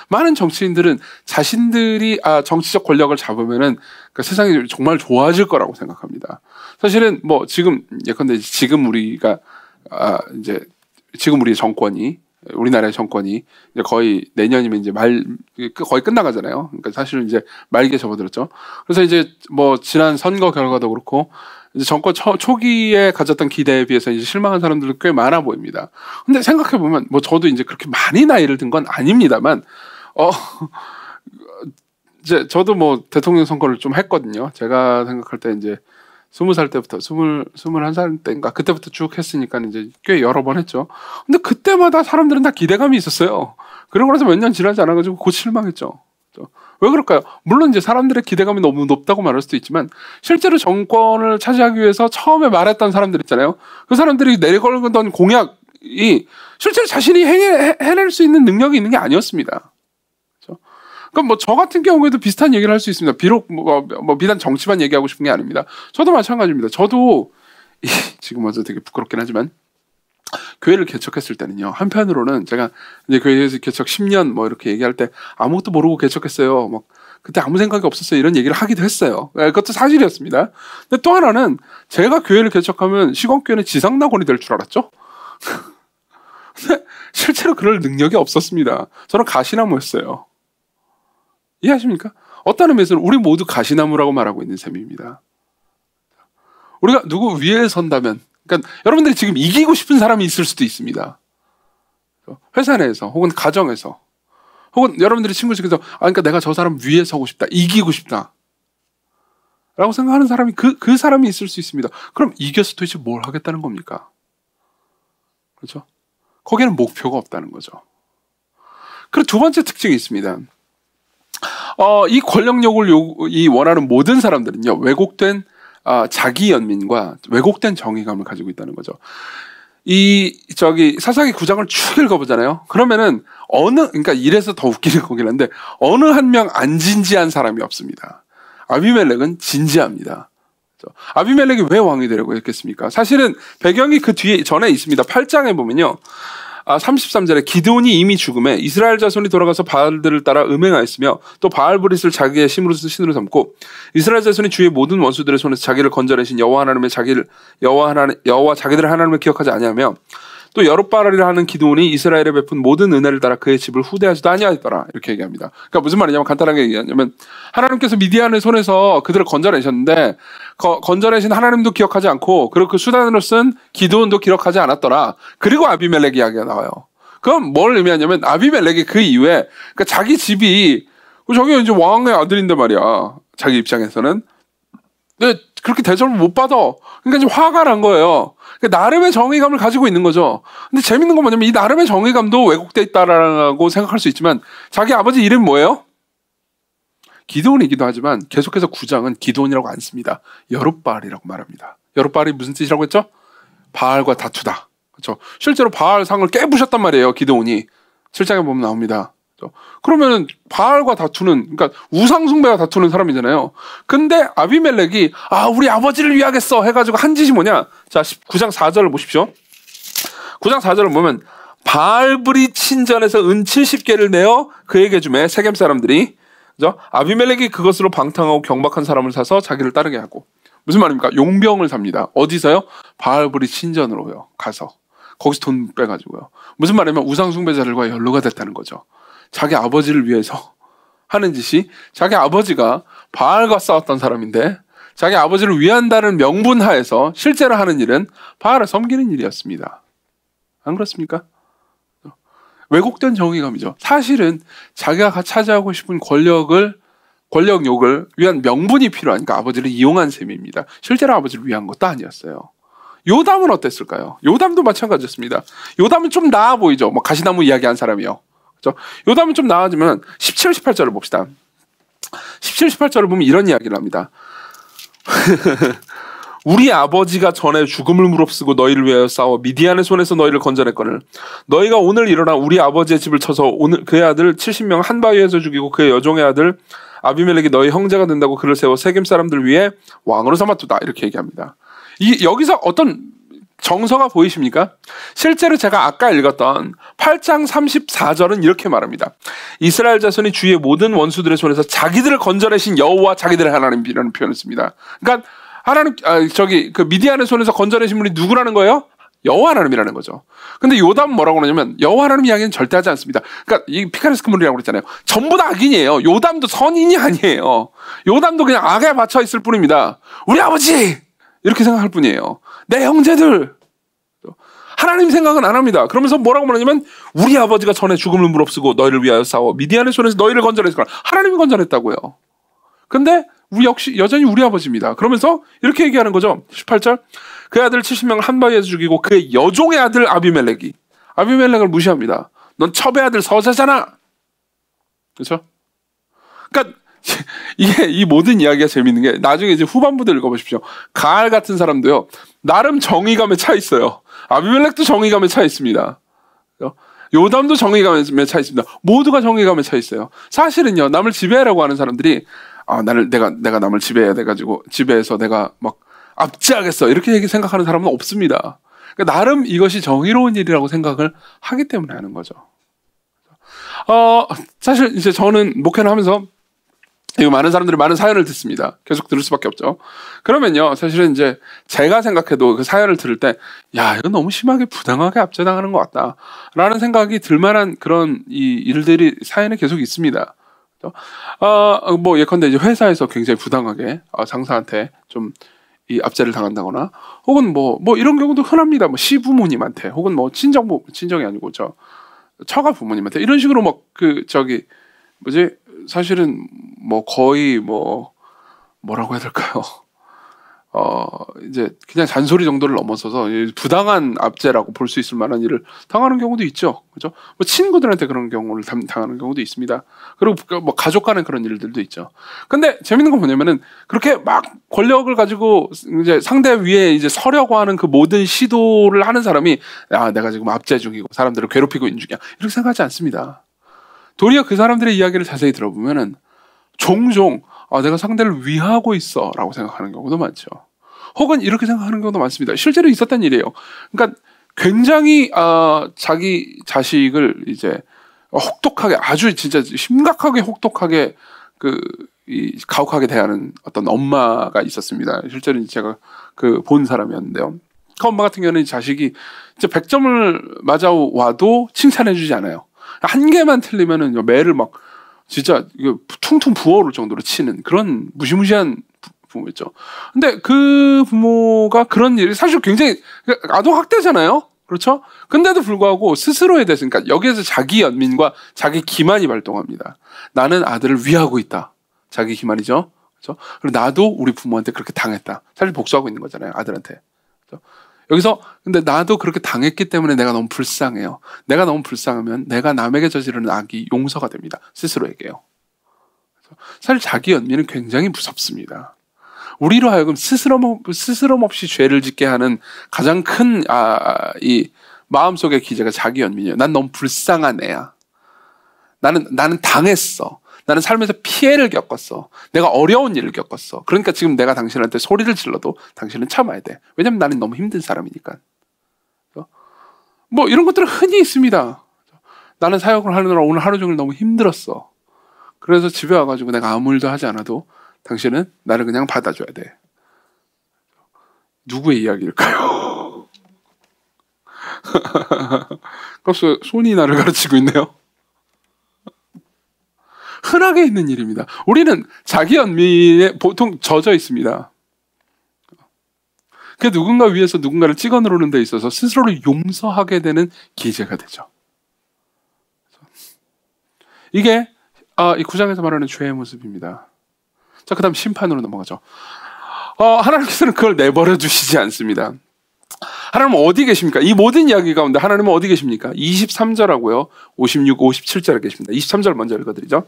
많은 정치인들은 자신들이 정치적 권력을 잡으면은 그러니까 세상이 정말 좋아질 거라고 생각합니다. 사실은 뭐 지금 예컨대 지금 우리가 이제 지금 우리나라의 정권이 이제 거의 내년이면 이제 거의 끝나가잖아요. 그러니까 사실은 이제 말기에 접어들었죠. 그래서 이제 뭐 지난 선거 결과도 그렇고 이제 정권 초기에 가졌던 기대에 비해서 이제 실망한 사람들도 꽤 많아 보입니다. 근데 생각해 보면 뭐 저도 이제 그렇게 많이 나이를 든 건 아닙니다만 이제 저도 뭐 대통령 선거를 좀 했거든요. 제가 생각할 때 이제 20살 때부터 21살 때인가 그때부터 쭉 했으니까 이제 꽤 여러 번 했죠. 근데 그때마다 사람들은 다 기대감이 있었어요. 그러고 나서 몇 년 지나지 않아가지고 곧 실망했죠. 왜 그럴까요? 물론 이제 사람들의 기대감이 너무 높다고 말할 수도 있지만 실제로 정권을 차지하기 위해서 처음에 말했던 사람들 있잖아요. 그 사람들이 내걸던 공약이 실제로 자신이 해낼 수 있는 능력이 있는 게 아니었습니다. 그럼 뭐 저 같은 경우에도 비슷한 얘기를 할 수 있습니다. 비록 뭐 비단 정치만 얘기하고 싶은 게 아닙니다. 저도 마찬가지입니다. 저도 지금 와서 되게 부끄럽긴 하지만 교회를 개척했을 때는요. 한편으로는 제가 이제 교회에서 개척 10년 뭐 이렇게 얘기할 때 아무것도 모르고 개척했어요. 막 그때 아무 생각이 없었어요. 이런 얘기를 하기도 했어요. 그것도 사실이었습니다. 근데 또 하나는 제가 교회를 개척하면 시건교회는 지상낙원이 될 줄 알았죠. 근데 실제로 그럴 능력이 없었습니다. 저는 가시나무였어요. 이해하십니까? 어떤 의미에서는 우리 모두 가시나무라고 말하고 있는 셈입니다. 우리가 누구 위에 선다면, 그러니까 여러분들이 지금 이기고 싶은 사람이 있을 수도 있습니다. 회사 내에서 혹은 가정에서 혹은 여러분들이 친구 중에서 그러니까 내가 저 사람 위에 서고 싶다, 이기고 싶다 라고 생각하는 사람이 그 사람이 있을 수 있습니다. 그럼 이겨서 도대체 뭘 하겠다는 겁니까? 그렇죠? 거기에는 목표가 없다는 거죠. 그리고 두 번째 특징이 있습니다. 이 권력욕을 원하는 모든 사람들은요, 왜곡된 자기 연민과 왜곡된 정의감을 가지고 있다는 거죠. 사사기 9장을 쭉 읽어보잖아요. 그러면은 그러니까 이래서 더 웃기는 거긴 한데 어느 한 명 안 진지한 사람이 없습니다. 아비멜렉은 진지합니다. 아비멜렉이 왜 왕이 되려고 했겠습니까? 사실은 배경이 그 뒤에 전에 있습니다. 8장에 보면요. 33절에 기드온이 이미 죽음에 이스라엘 자손이 돌아가서 바알들을 따라 음행하였으며 또 바알브릿을 자기의 신으로 삼고 이스라엘 자손이 주의 모든 원수들의 손에서 자기를 건져내신 여호와 자기들의 하나님을 기억하지 아니하며 또 여룻바알이라 하는 기드온이 이스라엘에 베푼 모든 은혜를 따라 그의 집을 후대하지도 아니하였더라. 이렇게 얘기합니다. 그러니까 무슨 말이냐면 간단하게 얘기하냐면 하나님께서 미디안의 손에서 그들을 건져내셨는데 건져내신 하나님도 기억하지 않고 그리고 그 수단으로 쓴 기드온도 기억하지 않았더라. 그리고 아비멜렉 이야기가 나와요. 그럼 뭘 의미하냐면 아비멜렉이 그 이후에 그러니까 자기 집이 저기 이제 왕의 아들인데 말이야. 자기 입장에서는 근데 그렇게 대접을 못 받아. 그러니까 좀 화가 난 거예요. 그러니까 나름의 정의감을 가지고 있는 거죠. 근데 재밌는 건 뭐냐면 이 나름의 정의감도 왜곡돼 있다라고 생각할 수 있지만 자기 아버지 이름이 뭐예요? 기드온이기도 하지만 계속해서 9장은 기드온이라고 안 씁니다. 여룻바알이라고 말합니다. 여룻바알이 무슨 뜻이라고 했죠? 바알과 다투다. 그렇죠? 실제로 바알 상을 깨부셨단 말이에요. 기드온이. 7장에 보면 나옵니다. 그러면 바알과 다투는 그러니까 우상숭배와 다투는 사람이잖아요. 근데 아비멜렉이 우리 아버지를 위하겠어 해가지고 한 짓이 뭐냐? 자 9장 4절을 보십시오. 9장 4절을 보면 바알브릿 친전에서 은 70개를 내어 그에게 주매 세겜 사람들이 그죠? 아비멜렉이 그것으로 방탕하고 경박한 사람을 사서 자기를 따르게 하고 무슨 말입니까? 용병을 삽니다. 어디서요? 바알브릿 친전으로요. 가서 거기서 돈 빼가지고요. 무슨 말이냐면 우상숭배자들과 연루가 됐다는 거죠. 자기 아버지를 위해서 하는 짓이 자기 아버지가 바알과 싸웠던 사람인데 자기 아버지를 위한다는 명분 하에서 실제로 하는 일은 바알을 섬기는 일이었습니다. 안 그렇습니까? 왜곡된 정의감이죠. 사실은 자기가 차지하고 싶은 권력욕을 위한 명분이 필요하니까 아버지를 이용한 셈입니다. 실제로 아버지를 위한 것도 아니었어요. 요담은 어땠을까요? 요담도 마찬가지였습니다. 요담은 좀 나아 보이죠. 뭐 가시나무 이야기한 사람이요. 그렇죠? 요담은 좀 나아지면 17, 18절을 봅시다. 17, 18절을 보면 이런 이야기를 합니다. 우리 아버지가 전에 죽음을 무릅쓰고 너희를 위하여 싸워 미디안의 손에서 너희를 건져냈거늘 너희가 오늘 일어나 우리 아버지의 집을 쳐서 오늘 그의 아들 70명 한 바위에서 죽이고 그의 여종의 아들 아비멜렉이 너희 형제가 된다고 그를 세워 세겜 사람들 위에 왕으로 삼았도다. 이렇게 얘기합니다. 여기서 어떤 정서가 보이십니까? 실제로 제가 아까 읽었던 8장 34절은 이렇게 말합니다. 이스라엘 자손이 주의 모든 원수들의 손에서 자기들을 건져내신 여호와 자기들의 하나님이라는 표현을 씁니다. 그러니까 하나님 그 미디안의 손에서 건져내신 분이 누구라는 거예요? 여호와 하나님이라는 거죠. 근데 요담은 뭐라고 그러냐면 여호와 하나님 이야기는 절대 하지 않습니다. 그러니까 이 피카레스 그물이라고 그랬잖아요. 전부 다 악인이에요. 요담도 선인이 아니에요. 요담도 그냥 악에 맞춰 있을 뿐입니다. 우리 아버지 이렇게 생각할 뿐이에요. 내 형제들 하나님 생각은 안 합니다. 그러면서 뭐라고 말하냐면 우리 아버지가 전에 죽음을 무릅쓰고 너희를 위하여 싸워 미디안의 손에서 너희를 건져냈을 거라. 하나님이 건져냈다고요. 근데 우리 역시 여전히 우리 아버지입니다. 그러면서 이렇게 얘기하는 거죠. 18절 그 아들 70명을 한 바위에서 죽이고 그의 여종의 아들 아비멜렉을 무시합니다. 넌 첩의 아들 서세잖아. 그렇죠? 그러니까 이 모든 이야기가 재밌는 게 나중에 이제 후반부들 읽어보십시오. 가알 같은 사람도요. 나름 정의감에 차 있어요. 아비멜렉도 정의감에 차 있습니다. 요담도 정의감에 차 있습니다. 모두가 정의감에 차 있어요. 사실은요. 남을 지배하려고 하는 사람들이 내가 남을 지배해야 돼가지고 지배해서 내가 막 압제하겠어 이렇게 생각하는 사람은 없습니다. 그러니까 나름 이것이 정의로운 일이라고 생각을 하기 때문에 하는 거죠. 사실 이제 저는 목회를 하면서 많은 사람들이 많은 사연을 듣습니다. 계속 들을 수밖에 없죠. 그러면요, 사실은 이제 제가 생각해도 그 사연을 들을 때, 야, 이거 너무 심하게 부당하게 압제당하는 것 같다라는 생각이 들만한 그런 이 일들이 사연에 계속 있습니다. 뭐 예컨대 이제 회사에서 굉장히 부당하게 상사한테 좀 이 압제를 당한다거나, 혹은 뭐 이런 경우도 흔합니다. 뭐 시부모님한테, 혹은 뭐 친정이 아니고 처가 부모님한테 이런 식으로 막 사실은 뭐 거의 뭐라고 해야 될까요? 이제 그냥 잔소리 정도를 넘어서서 부당한 압제라고 볼 수 있을 만한 일을 당하는 경우도 있죠. 그죠? 뭐 친구들한테 그런 경우를 당하는 경우도 있습니다. 그리고 뭐 가족 간에 그런 일들도 있죠. 근데 재밌는 건 뭐냐면은 그렇게 막 권력을 가지고 이제 상대 위에 이제 서려고 하는 그 모든 시도를 하는 사람이 내가 지금 압제 중이고 사람들을 괴롭히고 있는 중이야. 이렇게 생각하지 않습니다. 도리어 그 사람들의 이야기를 자세히 들어보면은 종종 내가 상대를 위하고 있어 라고 생각하는 경우도 많죠. 혹은 이렇게 생각하는 경우도 많습니다. 실제로 있었던 일이에요. 그러니까 굉장히 자기 자식을 이제 혹독하게 아주 진짜 심각하게 혹독하게 가혹하게 대하는 어떤 엄마가 있었습니다. 실제로 제가 본 사람이었는데요. 그 엄마 같은 경우는 자식이 이제 100점을 맞아와도 칭찬해주지 않아요. 한 개만 틀리면은 매를 막 진짜 퉁퉁 부어오를 정도로 치는 그런 무시무시한 부모였죠. 근데 그 부모가 그런 일이 사실 굉장히 아동 학대잖아요. 그렇죠? 근데도 불구하고 스스로에 대해서, 그러니까 여기에서 자기 연민과 자기 기만이 발동합니다. 나는 아들을 위하고 있다. 자기 기만이죠. 그렇죠? 그리고 나도 우리 부모한테 그렇게 당했다. 사실 복수하고 있는 거잖아요. 아들한테. 그렇죠? 여기서 근데 나도 그렇게 당했기 때문에 내가 너무 불쌍해요. 내가 너무 불쌍하면 내가 남에게 저지르는 악이 용서가 됩니다. 스스로에게요. 사실 자기 연민은 굉장히 무섭습니다. 우리로 하여금 스스럼 없이 죄를 짓게 하는 가장 큰 이 마음속의 기제가 자기 연민이에요. 난 너무 불쌍한 애야. 나는 당했어. 나는 삶에서 피해를 겪었어. 내가 어려운 일을 겪었어. 그러니까 지금 내가 당신한테 소리를 질러도 당신은 참아야 돼. 왜냐면 나는 너무 힘든 사람이니까. 뭐 이런 것들은 흔히 있습니다. 나는 사역을 하느라 오늘 하루 종일 너무 힘들었어. 그래서 집에 와가지고 내가 아무 일도 하지 않아도 당신은 나를 그냥 받아줘야 돼. 누구의 이야기일까요? 그래서 손이 나를 가르치고 있네요. 흔하게 있는 일입니다. 우리는 자기 연민에 보통 젖어 있습니다. 그 누군가 위해서 누군가를 찍어 누르는 데 있어서 스스로를 용서하게 되는 기제가 되죠. 이게 이 9장에서 말하는 죄의 모습입니다. 자, 그 다음 심판으로 넘어가죠. 하나님께서는 그걸 내버려 두시지 않습니다. 하나님은 어디 계십니까? 이 모든 이야기 가운데 하나님은 어디 계십니까? 23절하고요. 56, 57절에 계십니다. 23절 먼저 읽어드리죠.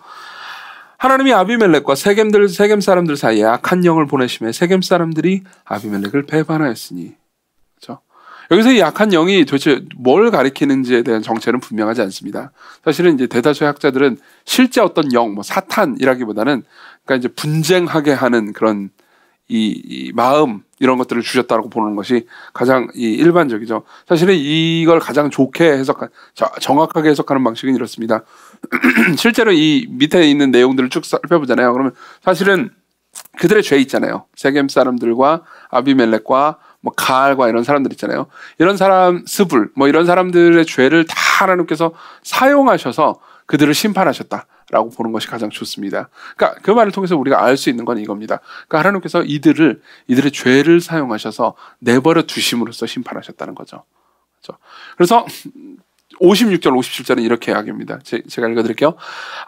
하나님이 아비멜렉과 세겜 사람들 사이에 악한 영을 보내심에 세겜 사람들이 아비멜렉을 배반하였으니. 그렇죠? 여기서 이 악한 영이 도대체 뭘 가리키는지에 대한 정체는 분명하지 않습니다. 사실은 이제 대다수의 학자들은 실제 어떤 영, 뭐 사탄이라기보다는 그러니까 이제 분쟁하게 하는 그런 이 마음 이런 것들을 주셨다고 보는 것이 가장 일반적이죠. 사실은 이걸 가장 좋게 정확하게 해석하는 방식은 이렇습니다. 실제로 이 밑에 있는 내용들을 쭉 살펴보잖아요. 그러면 사실은 그들의 죄 있잖아요. 세겜 사람들과 아비멜렉과 뭐 가알과 이런 사람들 있잖아요. 이런 사람 스불 뭐 이런 사람들의 죄를 다 하나님께서 사용하셔서 그들을 심판하셨다라고 보는 것이 가장 좋습니다. 그러니까 그 말을 통해서 우리가 알 수 있는 건 이겁니다. 그러니까 하나님께서 이들의 죄를 사용하셔서 내버려 두심으로써 심판하셨다는 거죠. 그렇죠? 그래서 56절, 57절은 이렇게 이야기합니다. 제가 읽어드릴게요.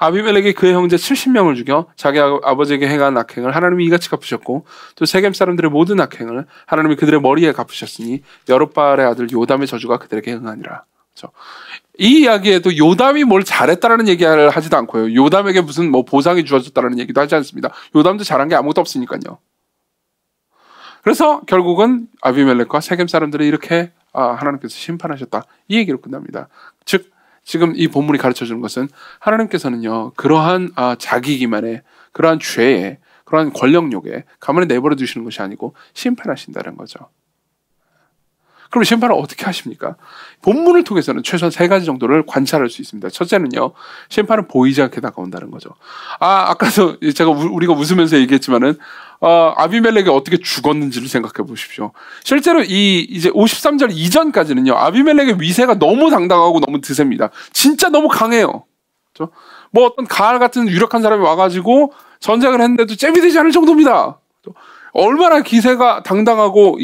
아비멜렉이 그의 형제 70명을 죽여 자기 아버지에게 행한 악행을 하나님이 이같이 갚으셨고 또 세겜 사람들의 모든 악행을 하나님이 그들의 머리에 갚으셨으니 여룻바알의 아들 요담의 저주가 그들에게 응하니라. 그렇죠? 이 이야기에도 요담이 뭘 잘했다라는 얘기를 하지도 않고요. 요담에게 무슨 뭐 보상이 주어졌다라는 얘기도 하지 않습니다. 요담도 잘한 게 아무것도 없으니까요. 그래서 결국은 아비멜렉과 세겜 사람들이 이렇게 하나님께서 심판하셨다. 이 얘기로 끝납니다. 즉 지금 이 본문이 가르쳐주는 것은 하나님께서는요 그러한 자기 기만의 그러한 죄에 그러한 권력욕에 가만히 내버려 두시는 것이 아니고 심판하신다는 거죠. 그럼 심판을 어떻게 하십니까? 본문을 통해서는 최소한 3가지 정도를 관찰할 수 있습니다. 첫째는요, 심판은 보이지 않게 다가온다는 거죠. 아까도 우리가 웃으면서 얘기했지만은, 아비멜렉이 어떻게 죽었는지를 생각해 보십시오. 실제로 이제 53절 이전까지는요, 아비멜렉의 위세가 너무 당당하고 너무 드셉니다. 진짜 너무 강해요. 그렇죠? 뭐 어떤 가알 같은 유력한 사람이 와가지고 전쟁을 했는데도 잽이 되지 않을 정도입니다. 얼마나 기세가 당당하고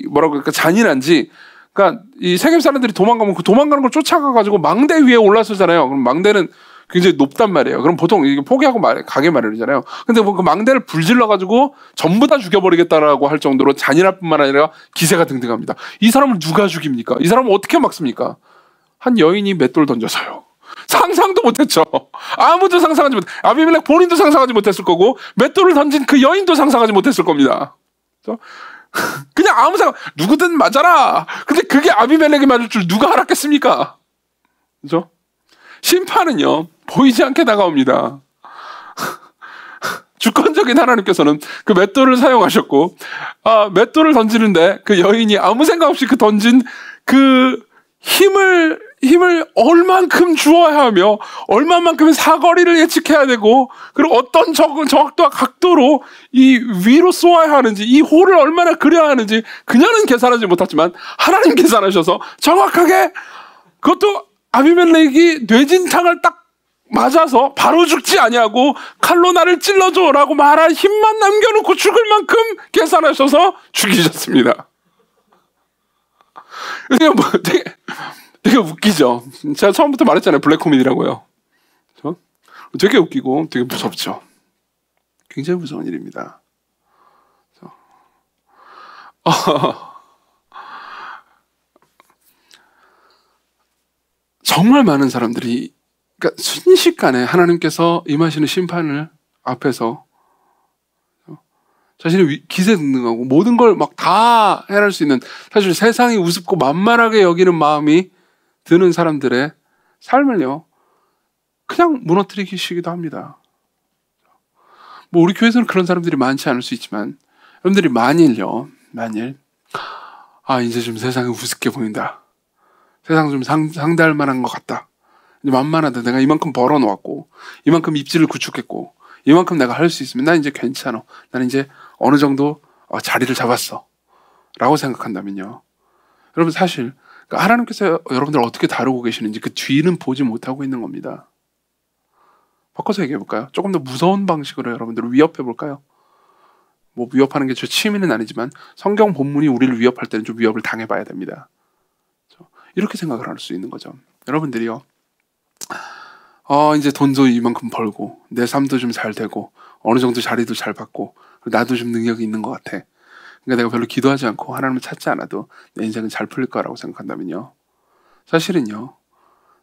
뭐라고 그럴까 잔인한지. 그러니까 이 세겜 사람들이 도망가면 그 도망가는 걸 쫓아가가지고 망대 위에 올라서잖아요. 그럼 망대는 굉장히 높단 말이에요. 그럼 보통 이게 포기하고 가게 마련이잖아요. 근데 뭐 그 망대를 불질러가지고 전부 다 죽여버리겠다라고 할 정도로 잔인할 뿐만 아니라 기세가 등등합니다. 이 사람을 누가 죽입니까? 이 사람을 어떻게 막습니까? 한 여인이 맷돌 던져서요. 상상도 못했죠. 아무도 상상하지 못. 아비멜렉 본인도 상상하지 못했을 거고 맷돌을 던진 그 여인도 상상하지 못했을 겁니다. 그렇죠? 그냥 아무 생각 누구든 맞아라. 근데 그게 아비멜렉이 맞을 줄 누가 알았겠습니까? 그렇죠? 심판은요 보이지 않게 다가옵니다. 주권적인 하나님께서는 그 맷돌을 사용하셨고 맷돌을 던지는데 그 여인이 아무 생각 없이 그 던진 그 힘을 얼만큼 주어야 하며 얼마만큼의 사거리를 예측해야 되고 그리고 어떤 정확도와 각도로 이 위로 쏘아야 하는지 이 홀을 얼마나 그려야 하는지 그녀는 계산하지 못했지만 하나님 계산하셔서 정확하게 그것도 아비멜렉이 뇌진탕을 딱 맞아서 바로 죽지 아니하고 칼로 나를 찔러줘라고 말할 힘만 남겨놓고 죽을 만큼 계산하셔서 죽이셨습니다. 되게 웃기죠. 제가 처음부터 말했잖아요. 블랙 코미디라고요. 그렇죠? 되게 웃기고 되게 무섭죠. 굉장히 무서운 일입니다. 정말 많은 사람들이 그러니까 순식간에 하나님께서 임하시는 심판을 앞에서 자신의 기세등등하고 모든 걸 막 다 해낼 수 있는 사실 세상이 우습고 만만하게 여기는 마음이 드는 사람들의 삶을요 그냥 무너뜨리시기도 합니다. 뭐 우리 교회에서는 그런 사람들이 많지 않을 수 있지만 여러분들이 만일 이제 좀 세상이 우습게 보인다. 세상 좀 상대할 만한 것 같다. 이제 만만하다. 내가 이만큼 벌어놓았고 이만큼 입지를 구축했고 이만큼 내가 할 수 있으면 난 이제 괜찮아. 난 이제 어느 정도 자리를 잡았어 라고 생각한다면요 여러분 사실 하나님께서 여러분들 어떻게 다루고 계시는지 그 뒤는 보지 못하고 있는 겁니다. 바꿔서 얘기해 볼까요? 조금 더 무서운 방식으로 여러분들을 위협해 볼까요? 뭐 위협하는 게 제 취미는 아니지만 성경 본문이 우리를 위협할 때는 좀 위협을 당해봐야 됩니다. 이렇게 생각을 할 수 있는 거죠. 여러분들이요 이제 돈도 이만큼 벌고 내 삶도 좀 잘 되고 어느 정도 자리도 잘 받고 나도 좀 능력이 있는 것 같아. 그러니까 내가 별로 기도하지 않고 하나님을 찾지 않아도 내 인생은 잘 풀릴 거라고 생각한다면요 사실은요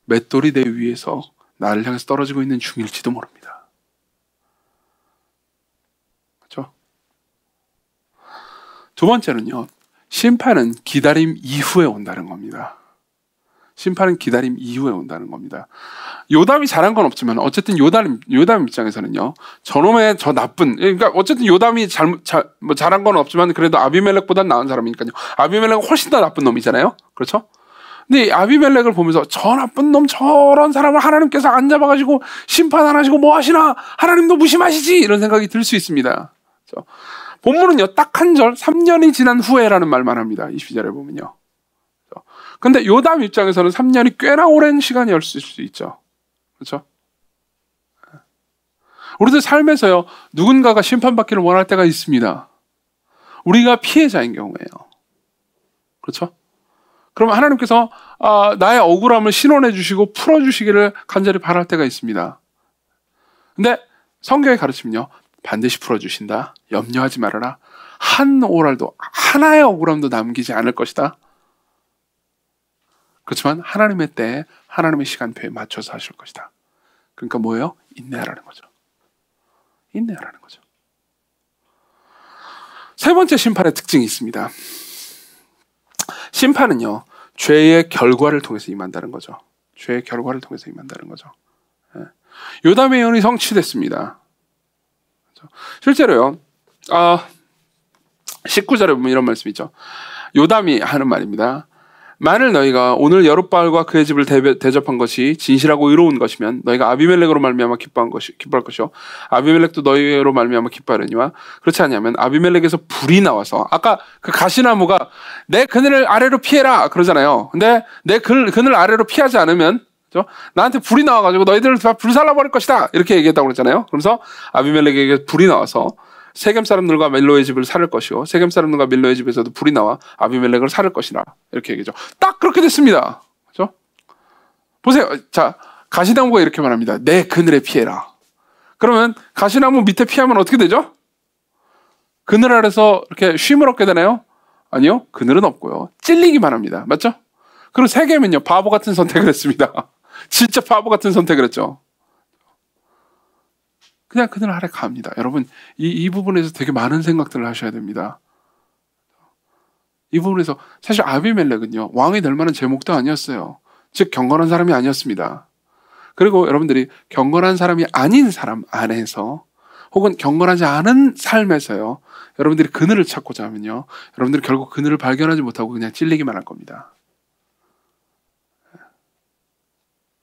맷돌이 내 위에서 나를 향해서 떨어지고 있는 중일지도 모릅니다. 두 번째는요. 심판은 기다림 이후에 온다는 겁니다. 심판은 기다림 이후에 온다는 겁니다. 요담이 잘한 건 없지만 어쨌든 요담 입장에서는요. 저놈의 저 나쁜, 그러니까 어쨌든 요담이 잘한 건 없지만 그래도 아비멜렉보단 나은 사람이니까요. 아비멜렉은 훨씬 더 나쁜 놈이잖아요. 그렇죠? 근데 아비멜렉을 보면서 저 나쁜 놈 저런 사람을 하나님께서 안 잡아가지고 심판 안 하시고 뭐 하시나, 하나님도 무심하시지, 이런 생각이 들 수 있습니다. 그렇죠? 본문은요 딱 한 절 3년이 지난 후에라는 말만 합니다. 22절에 보면요. 근데 요담 입장에서는 3년이 꽤나 오랜 시간이었을 수 있죠. 그렇죠? 우리들 삶에서요 누군가가 심판받기를 원할 때가 있습니다. 우리가 피해자인 경우에요. 그렇죠? 그럼 하나님께서 나의 억울함을 신원해 주시고 풀어주시기를 간절히 바랄 때가 있습니다. 근데 성경의 가르침은요 반드시 풀어주신다. 염려하지 말아라. 한 오랄도, 하나의 억울함도 남기지 않을 것이다. 그렇지만 하나님의 때에, 하나님의 시간표에 맞춰서 하실 것이다. 그러니까 뭐예요? 인내하라는 거죠. 인내하라는 거죠. 세 번째 심판의 특징이 있습니다. 심판은요 죄의 결과를 통해서 임한다는 거죠. 죄의 결과를 통해서 임한다는 거죠. 요담의 예언이 성취됐습니다. 실제로요 19절에 보면 이런 말씀이 있죠. 요담이 하는 말입니다. 만일 너희가 오늘 여룻바알과 그의 집을 대접한 것이 진실하고 의로운 것이면 너희가 아비멜렉으로 말미암아 기뻐할 것이요 아비멜렉도 너희로 말미암아 기뻐하려니와 그렇지 않냐면 아비멜렉에서 불이 나와서, 아까 그 가시나무가 내 그늘을 아래로 피해라 그러잖아요. 근데 내 그늘 아래로 피하지 않으면 나한테 불이 나와가지고 너희들을 다 불살라버릴 것이다 이렇게 얘기했다고 그랬잖아요. 그래서 아비멜렉에게 불이 나와서 세겜 사람들과 밀로의 집을 살을 것이요 세겜 사람들과 밀로의 집에서도 불이 나와 아비멜렉을 살을 것이라 이렇게 얘기죠. 딱 그렇게 됐습니다. 그렇죠? 보세요. 자, 가시나무가 이렇게 말합니다. 내 그늘에 피해라. 그러면 가시나무 밑에 피하면 어떻게 되죠? 그늘 아래서 이렇게 쉼을 얻게 되나요? 아니요. 그늘은 없고요. 찔리기만 합니다. 맞죠? 그리고 세겜은요 바보 같은 선택을 했습니다. 진짜 바보 같은 선택을 했죠. 그냥 그늘 아래 갑니다. 여러분 이 부분에서 되게 많은 생각들을 하셔야 됩니다. 이 부분에서 사실 아비멜렉은요 왕이 될 만한 제목도 아니었어요. 즉 경건한 사람이 아니었습니다. 그리고 여러분들이 경건한 사람이 아닌 사람 안에서 혹은 경건하지 않은 삶에서요 여러분들이 그늘을 찾고자 하면요 여러분들이 결국 그늘을 발견하지 못하고 그냥 찔리기만 할 겁니다.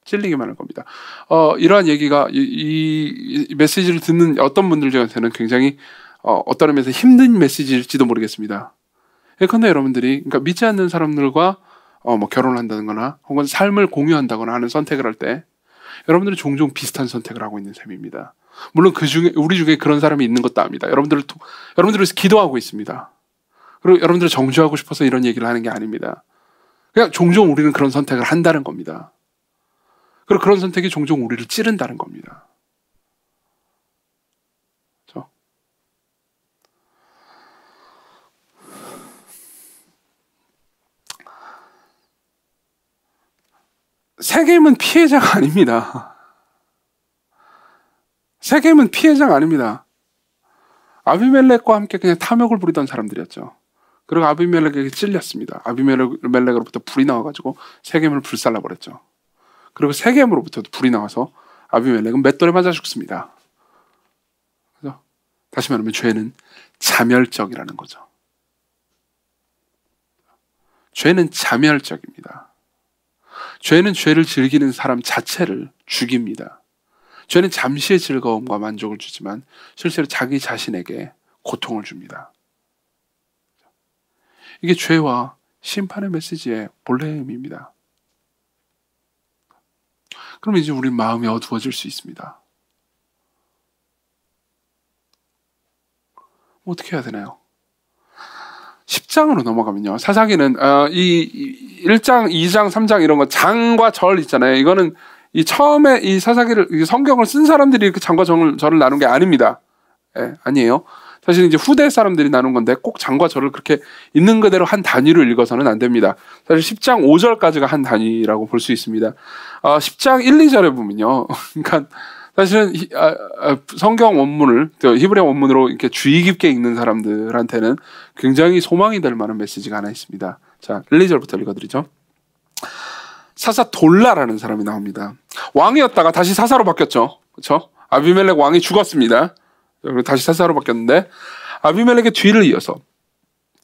찔리기만 할 겁니다. 이러한 얘기가 이 메시지를 듣는 어떤 분들한테는 굉장히 어떤 의미에서 힘든 메시지일지도 모르겠습니다. 예컨대 여러분들이 그러니까 믿지 않는 사람들과 뭐 결혼을 한다거나 혹은 삶을 공유한다거나 하는 선택을 할 때 여러분들이 종종 비슷한 선택을 하고 있는 셈입니다. 물론 그 중에 우리 중에 그런 사람이 있는 것도 압니다. 여러분들을 위해서 기도하고 있습니다. 그리고 여러분들을 정죄하고 싶어서 이런 얘기를 하는 게 아닙니다. 그냥 종종 우리는 그런 선택을 한다는 겁니다. 그리고 그런 선택이 종종 우리를 찌른다는 겁니다. 그렇죠? 세겜은 피해자가 아닙니다. 세겜은 피해자가 아닙니다. 아비멜렉과 함께 그냥 탐욕을 부리던 사람들이었죠. 그리고 아비멜렉에게 찔렸습니다. 아비멜렉으로부터 불이 나와가지고 세겜을 불살라버렸죠. 그리고 세겜으로부터도 불이 나와서 아비멜렉은 맷돌에 맞아 죽습니다. 그죠? 다시 말하면 죄는 자멸적이라는 거죠. 죄는 자멸적입니다. 죄는 죄를 즐기는 사람 자체를 죽입니다. 죄는 잠시의 즐거움과 만족을 주지만 실제로 자기 자신에게 고통을 줍니다. 이게 죄와 심판의 메시지의 본래 의미입니다. 그럼 이제 우리 마음이 어두워질 수 있습니다. 어떻게 해야 되나요? 10장으로 넘어가면요. 사사기는 이 1장, 2장, 3장 이런 거 장과 절 있잖아요. 이거는 이 처음에 이 사사기를 이 성경을 쓴 사람들이 이렇게 장과 절을 나눈 게 아닙니다. 예, 아니에요. 사실 이제 후대 사람들이 나눈 건데 꼭 장과 절을 그렇게 있는 그대로 한 단위로 읽어서는 안 됩니다. 사실 10장 5절까지가 한 단위라고 볼 수 있습니다. 10장 1, 2절에 보면요. 그러니까 사실은 성경 원문을 히브리어 원문으로 이렇게 주의 깊게 읽는 사람들한테는 굉장히 소망이 될 만한 메시지가 하나 있습니다. 자, 1, 2절부터 읽어드리죠. 사사 돌라라는 사람이 나옵니다. 왕이었다가 다시 사사로 바뀌었죠. 그렇죠? 아비멜렉 왕이 죽었습니다. 그리고 다시 사사로 바뀌었는데 아비멜렉의 뒤를 이어서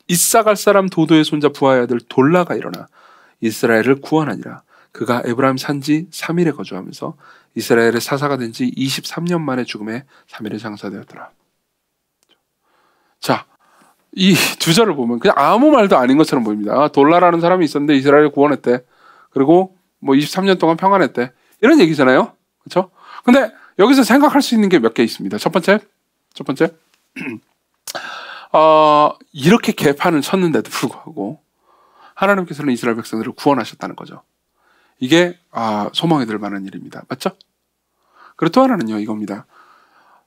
이사갈 사람 도도의 손자 부하의 아들 돌라가 일어나 이스라엘을 구원하니라. 그가 에브라임 산지 3일에 거주하면서 이스라엘의 사사가 된 지 23년 만에 죽음에 3일에 장사되었더라. 자, 이 두 절을 보면 그냥 아무 말도 아닌 것처럼 보입니다. 돌라라는 사람이 있었는데 이스라엘을 구원했대. 그리고 뭐 23년 동안 평안했대. 이런 얘기잖아요. 그렇죠? 근데 여기서 생각할 수 있는 게 몇 개 있습니다. 첫 번째. 이렇게 개판을 쳤는데도 불구하고 하나님께서는 이스라엘 백성들을 구원하셨다는 거죠. 이게 소망이 들 만한 일입니다. 맞죠? 그리고 또 하나는요, 이겁니다.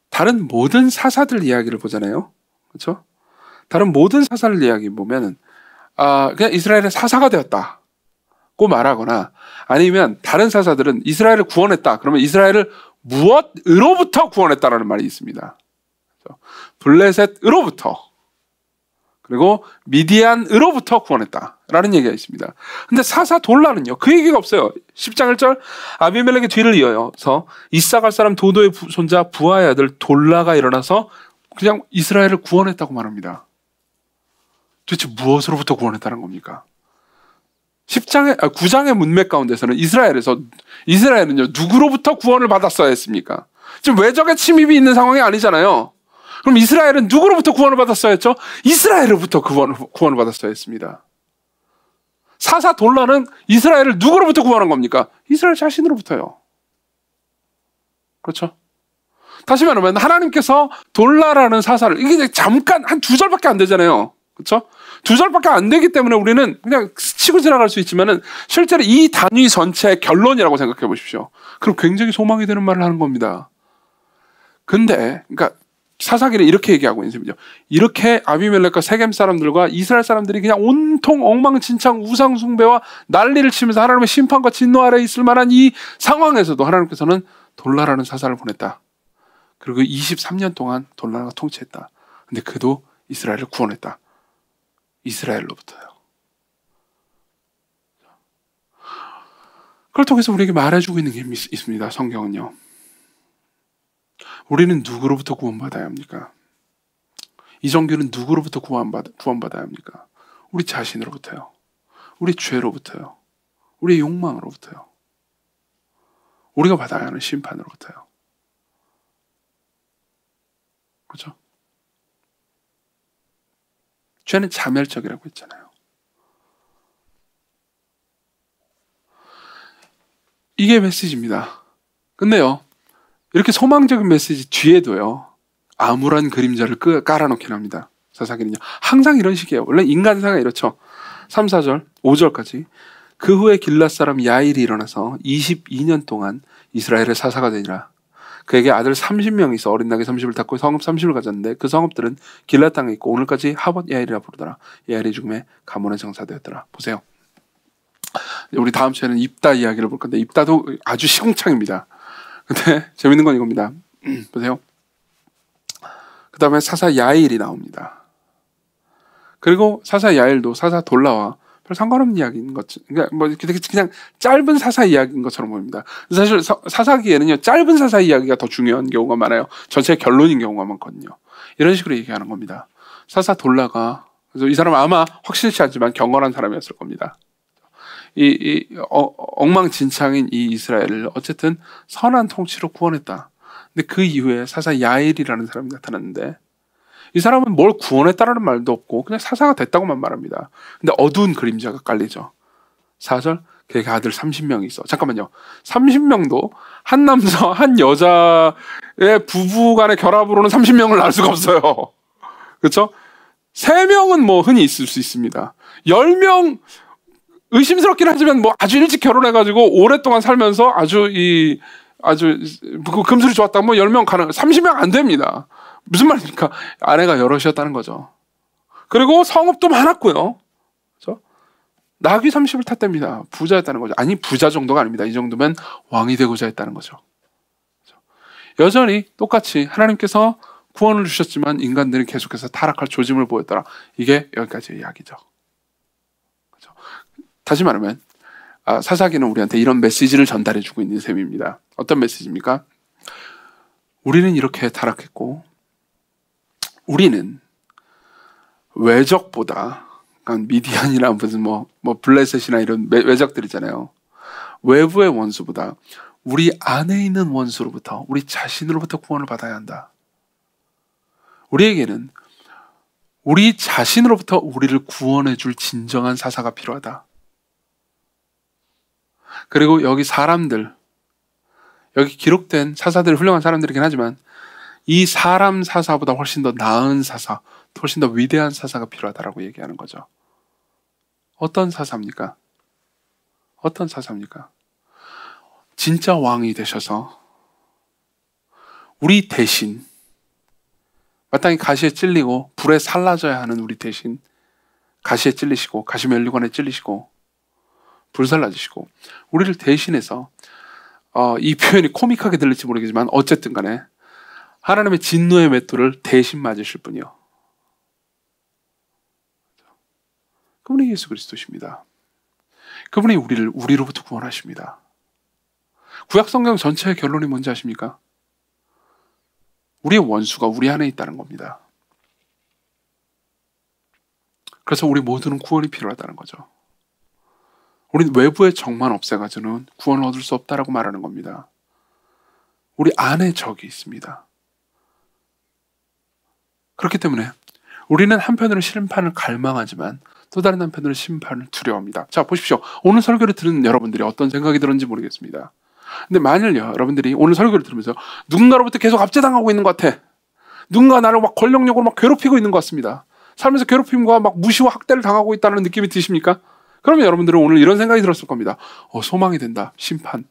다른 모든 사사들 이야기를 보잖아요. 그렇죠? 다른 모든 사사들 이야기 보면은 그냥 이스라엘의 사사가 되었다고 말하거나 아니면 다른 사사들은 이스라엘을 구원했다. 그러면 이스라엘을 무엇으로부터 구원했다라는 말이 있습니다. 블레셋으로부터 그리고 미디안으로부터 구원했다라는 얘기가 있습니다. 근데 사사 돌라는요, 그 얘기가 없어요. 10장 1절 아비멜렉의 뒤를 이어서 이사갈 사람 도도의 손자 부하의 아들 돌라가 일어나서 그냥 이스라엘을 구원했다고 말합니다. 도대체 무엇으로부터 구원했다는 겁니까? 9장의 문맥 가운데서는 이스라엘은요 누구로부터 구원을 받았어야 했습니까? 지금 외적의 침입이 있는 상황이 아니잖아요. 그럼 이스라엘은 누구로부터 구원을 받았어야 했죠? 이스라엘로부터 구원을 받았어야 했습니다. 사사 돌라는 이스라엘을 누구로부터 구원한 겁니까? 이스라엘 자신으로부터요. 그렇죠? 다시 말하면 하나님께서 돌라라는 사사를, 이게 잠깐 한 2절밖에 안 되잖아요. 그렇죠? 2절밖에 안 되기 때문에 우리는 그냥 스치고 지나갈 수 있지만은 실제로 이 단위 전체의 결론이라고 생각해 보십시오. 그럼 굉장히 소망이 되는 말을 하는 겁니다. 근데 그러니까 사사기는 이렇게 얘기하고 있는 셈이죠. 이렇게 아비멜렉과 세겜 사람들과 이스라엘 사람들이 그냥 온통 엉망진창 우상 숭배와 난리를 치면서 하나님의 심판과 진노 아래에 있을 만한 이 상황에서도 하나님께서는 돌라라는 사사를 보냈다. 그리고 23년 동안 돌라가 통치했다. 근데 그도 이스라엘을 구원했다. 이스라엘로부터요. 그걸 통해서 우리에게 말해주고 있는 게 있습니다. 성경은요. 우리는 누구로부터 구원받아야 합니까? 이정규는 누구로부터 구원받아야 합니까? 우리 자신으로부터요. 우리 죄로부터요. 우리의 욕망으로부터요. 우리가 받아야 하는 심판으로부터요. 그렇죠? 죄는 자멸적이라고 했잖아요. 이게 메시지입니다. 근데요, 이렇게 소망적인 메시지 뒤에도요, 암울한 그림자를 깔아놓긴 합니다. 사사기는요. 항상 이런 식이에요. 원래 인간사가 이렇죠. 3, 4절, 5절까지. 그 후에 길랏 사람 야일이 일어나서 22년 동안 이스라엘의 사사가 되니라. 그에게 아들 30명이 있어 어린 나귀 30을 탔고 성읍 30을 가졌는데 그 성읍들은 길랏 땅에 있고 오늘까지 하봇 야일이라 부르더라. 야일이 죽음에 가문에 장사되었더라. 보세요. 우리 다음 주에는 입다 이야기를 볼 건데 입다도 아주 시궁창입니다. 근데 재밌는 건 이겁니다. 보세요. 그 다음에 사사 야일이 나옵니다. 그리고 사사 야일도 사사 돌라와 별 상관없는 이야기인 것, 그러니까 뭐 그냥 짧은 사사 이야기인 것처럼 보입니다. 사실 사사기에는요 짧은 사사 이야기가 더 중요한 경우가 많아요. 전체 결론인 경우가 많거든요. 이런 식으로 얘기하는 겁니다. 사사 돌라가, 그래서 이 사람은 아마 확실치 않지만 경건한 사람이었을 겁니다. 엉망진창인 이 이스라엘을 어쨌든 선한 통치로 구원했다. 근데 그 이후에 사사 야일이라는 사람이 나타났는데 이 사람은 뭘 구원했다라는 말도 없고 그냥 사사가 됐다고만 말합니다. 근데 어두운 그림자가 깔리죠. 4절, 그에게 아들 30명이 있어. 잠깐만요. 30명도 한 남자 한 여자의 부부간의 결합으로는 30명을 낳을 수가 없어요. 그렇죠? 3명은 뭐 흔히 있을 수 있습니다. 10명 의심스럽긴 하지만 뭐 아주 일찍 결혼해가지고 오랫동안 살면서 아주 금술이 좋았다. 뭐 10명 가능, 30명 안 됩니다. 무슨 말입니까? 아내가 여럿이었다는 거죠. 그리고 성읍도 많았고요. 그렇죠? 나귀 30을 탔답니다. 부자였다는 거죠. 아니 부자 정도가 아닙니다. 이 정도면 왕이 되고자 했다는 거죠. 그렇죠? 여전히 똑같이 하나님께서 구원을 주셨지만 인간들은 계속해서 타락할 조짐을 보였더라. 이게 여기까지의 이야기죠. 그렇죠? 다시 말하면 사사기는 우리한테 이런 메시지를 전달해주고 있는 셈입니다. 어떤 메시지입니까? 우리는 이렇게 타락했고 우리는 외적보다, 그러니까 미디안이나 무슨 뭐 블레셋이나 이런 외적들이잖아요. 외부의 원수보다 우리 안에 있는 원수로부터, 우리 자신으로부터 구원을 받아야 한다. 우리에게는 우리 자신으로부터 우리를 구원해 줄 진정한 사사가 필요하다. 그리고 여기 사람들, 여기 기록된 사사들 훌륭한 사람들이긴 하지만 이 사람 사사보다 훨씬 더 나은 사사, 훨씬 더 위대한 사사가 필요하다라고 얘기하는 거죠. 어떤 사사입니까? 어떤 사사입니까? 진짜 왕이 되셔서 우리 대신, 마땅히 가시에 찔리고 불에 살라져야 하는 우리 대신 가시에 찔리시고 가시면류관에 찔리시고 불살라지시고 우리를 대신해서 이 표현이 코믹하게 들릴지 모르겠지만 어쨌든 간에 하나님의 진노의 맷돌을 대신 맞으실 분이요. 그분이 예수 그리스도십니다. 그분이 우리를 우리로부터 구원하십니다. 구약 성경 전체의 결론이 뭔지 아십니까? 우리의 원수가 우리 안에 있다는 겁니다. 그래서 우리 모두는 구원이 필요하다는 거죠. 우리는 외부의 적만 없애가지고는 구원을 얻을 수 없다라고 말하는 겁니다. 우리 안에 적이 있습니다. 그렇기 때문에 우리는 한편으로 심판을 갈망하지만 또 다른 한편으로 심판을 두려워합니다. 자, 보십시오. 오늘 설교를 들은 여러분들이 어떤 생각이 들었는지 모르겠습니다. 근데 만일요, 여러분들이 오늘 설교를 들으면서 누군가로부터 계속 압제당하고 있는 것 같아. 누군가 나를 막 권력력으로 막 괴롭히고 있는 것 같습니다. 살면서 괴롭힘과 막 무시와 학대를 당하고 있다는 느낌이 드십니까? 그러면 여러분들은 오늘 이런 생각이 들었을 겁니다. 소망이 된다. 심판.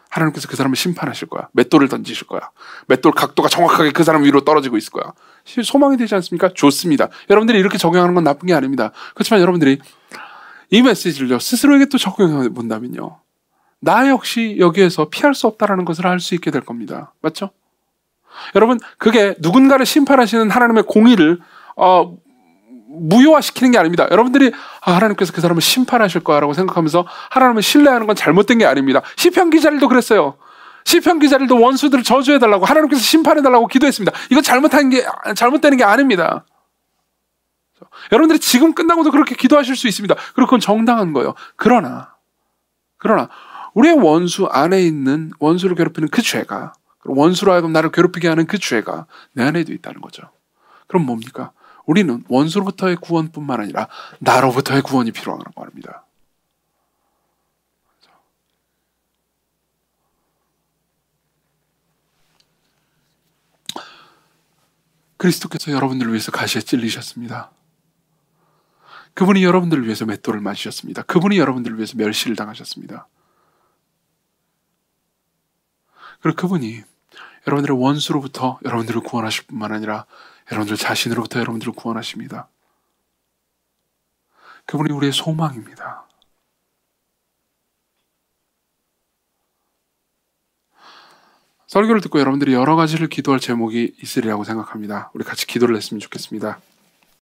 하나님께서 그 사람을 심판하실 거야. 맷돌을 던지실 거야. 맷돌 각도가 정확하게 그 사람 위로 떨어지고 있을 거야. 소망이 되지 않습니까? 좋습니다. 여러분들이 이렇게 적용하는 건 나쁜 게 아닙니다. 그렇지만 여러분들이 이 메시지를요, 스스로에게 또 적용해 본다면요, 나 역시 여기에서 피할 수 없다라는 것을 알 수 있게 될 겁니다. 맞죠? 여러분, 그게 누군가를 심판하시는 하나님의 공의를 무효화시키는 게 아닙니다. 여러분들이 하나님께서 그 사람을 심판하실 거라고 생각하면서 하나님을 신뢰하는 건 잘못된 게 아닙니다. 시편 기자들도 그랬어요. 시편 기자들도 원수들을 저주해달라고, 하나님께서 심판해달라고 기도했습니다. 이건 잘못되는 게 아닙니다. 여러분들이 지금 끝나고도 그렇게 기도하실 수 있습니다. 그리고 그건 정당한 거예요. 그러나 우리의 원수 안에 있는 원수를 괴롭히는 그 죄가, 원수로 하여금 나를 괴롭히게 하는 그 죄가 내 안에도 있다는 거죠. 그럼 뭡니까? 우리는 원수로부터의 구원뿐만 아니라 나로부터의 구원이 필요하다는 말입니다. 그리스도께서 여러분들을 위해서 가시에 찔리셨습니다. 그분이 여러분들을 위해서 맷돌을 맞으셨습니다. 그분이 여러분들을 위해서 멸시를 당하셨습니다. 그리고 그분이 여러분들의 원수로부터 여러분들을 구원하실 뿐만 아니라 여러분들 자신으로부터 여러분들을 구원하십니다. 그분이 우리의 소망입니다. 설교를 듣고 여러분들이 여러 가지를 기도할 제목이 있으리라고 생각합니다. 우리 같이 기도를 했으면 좋겠습니다.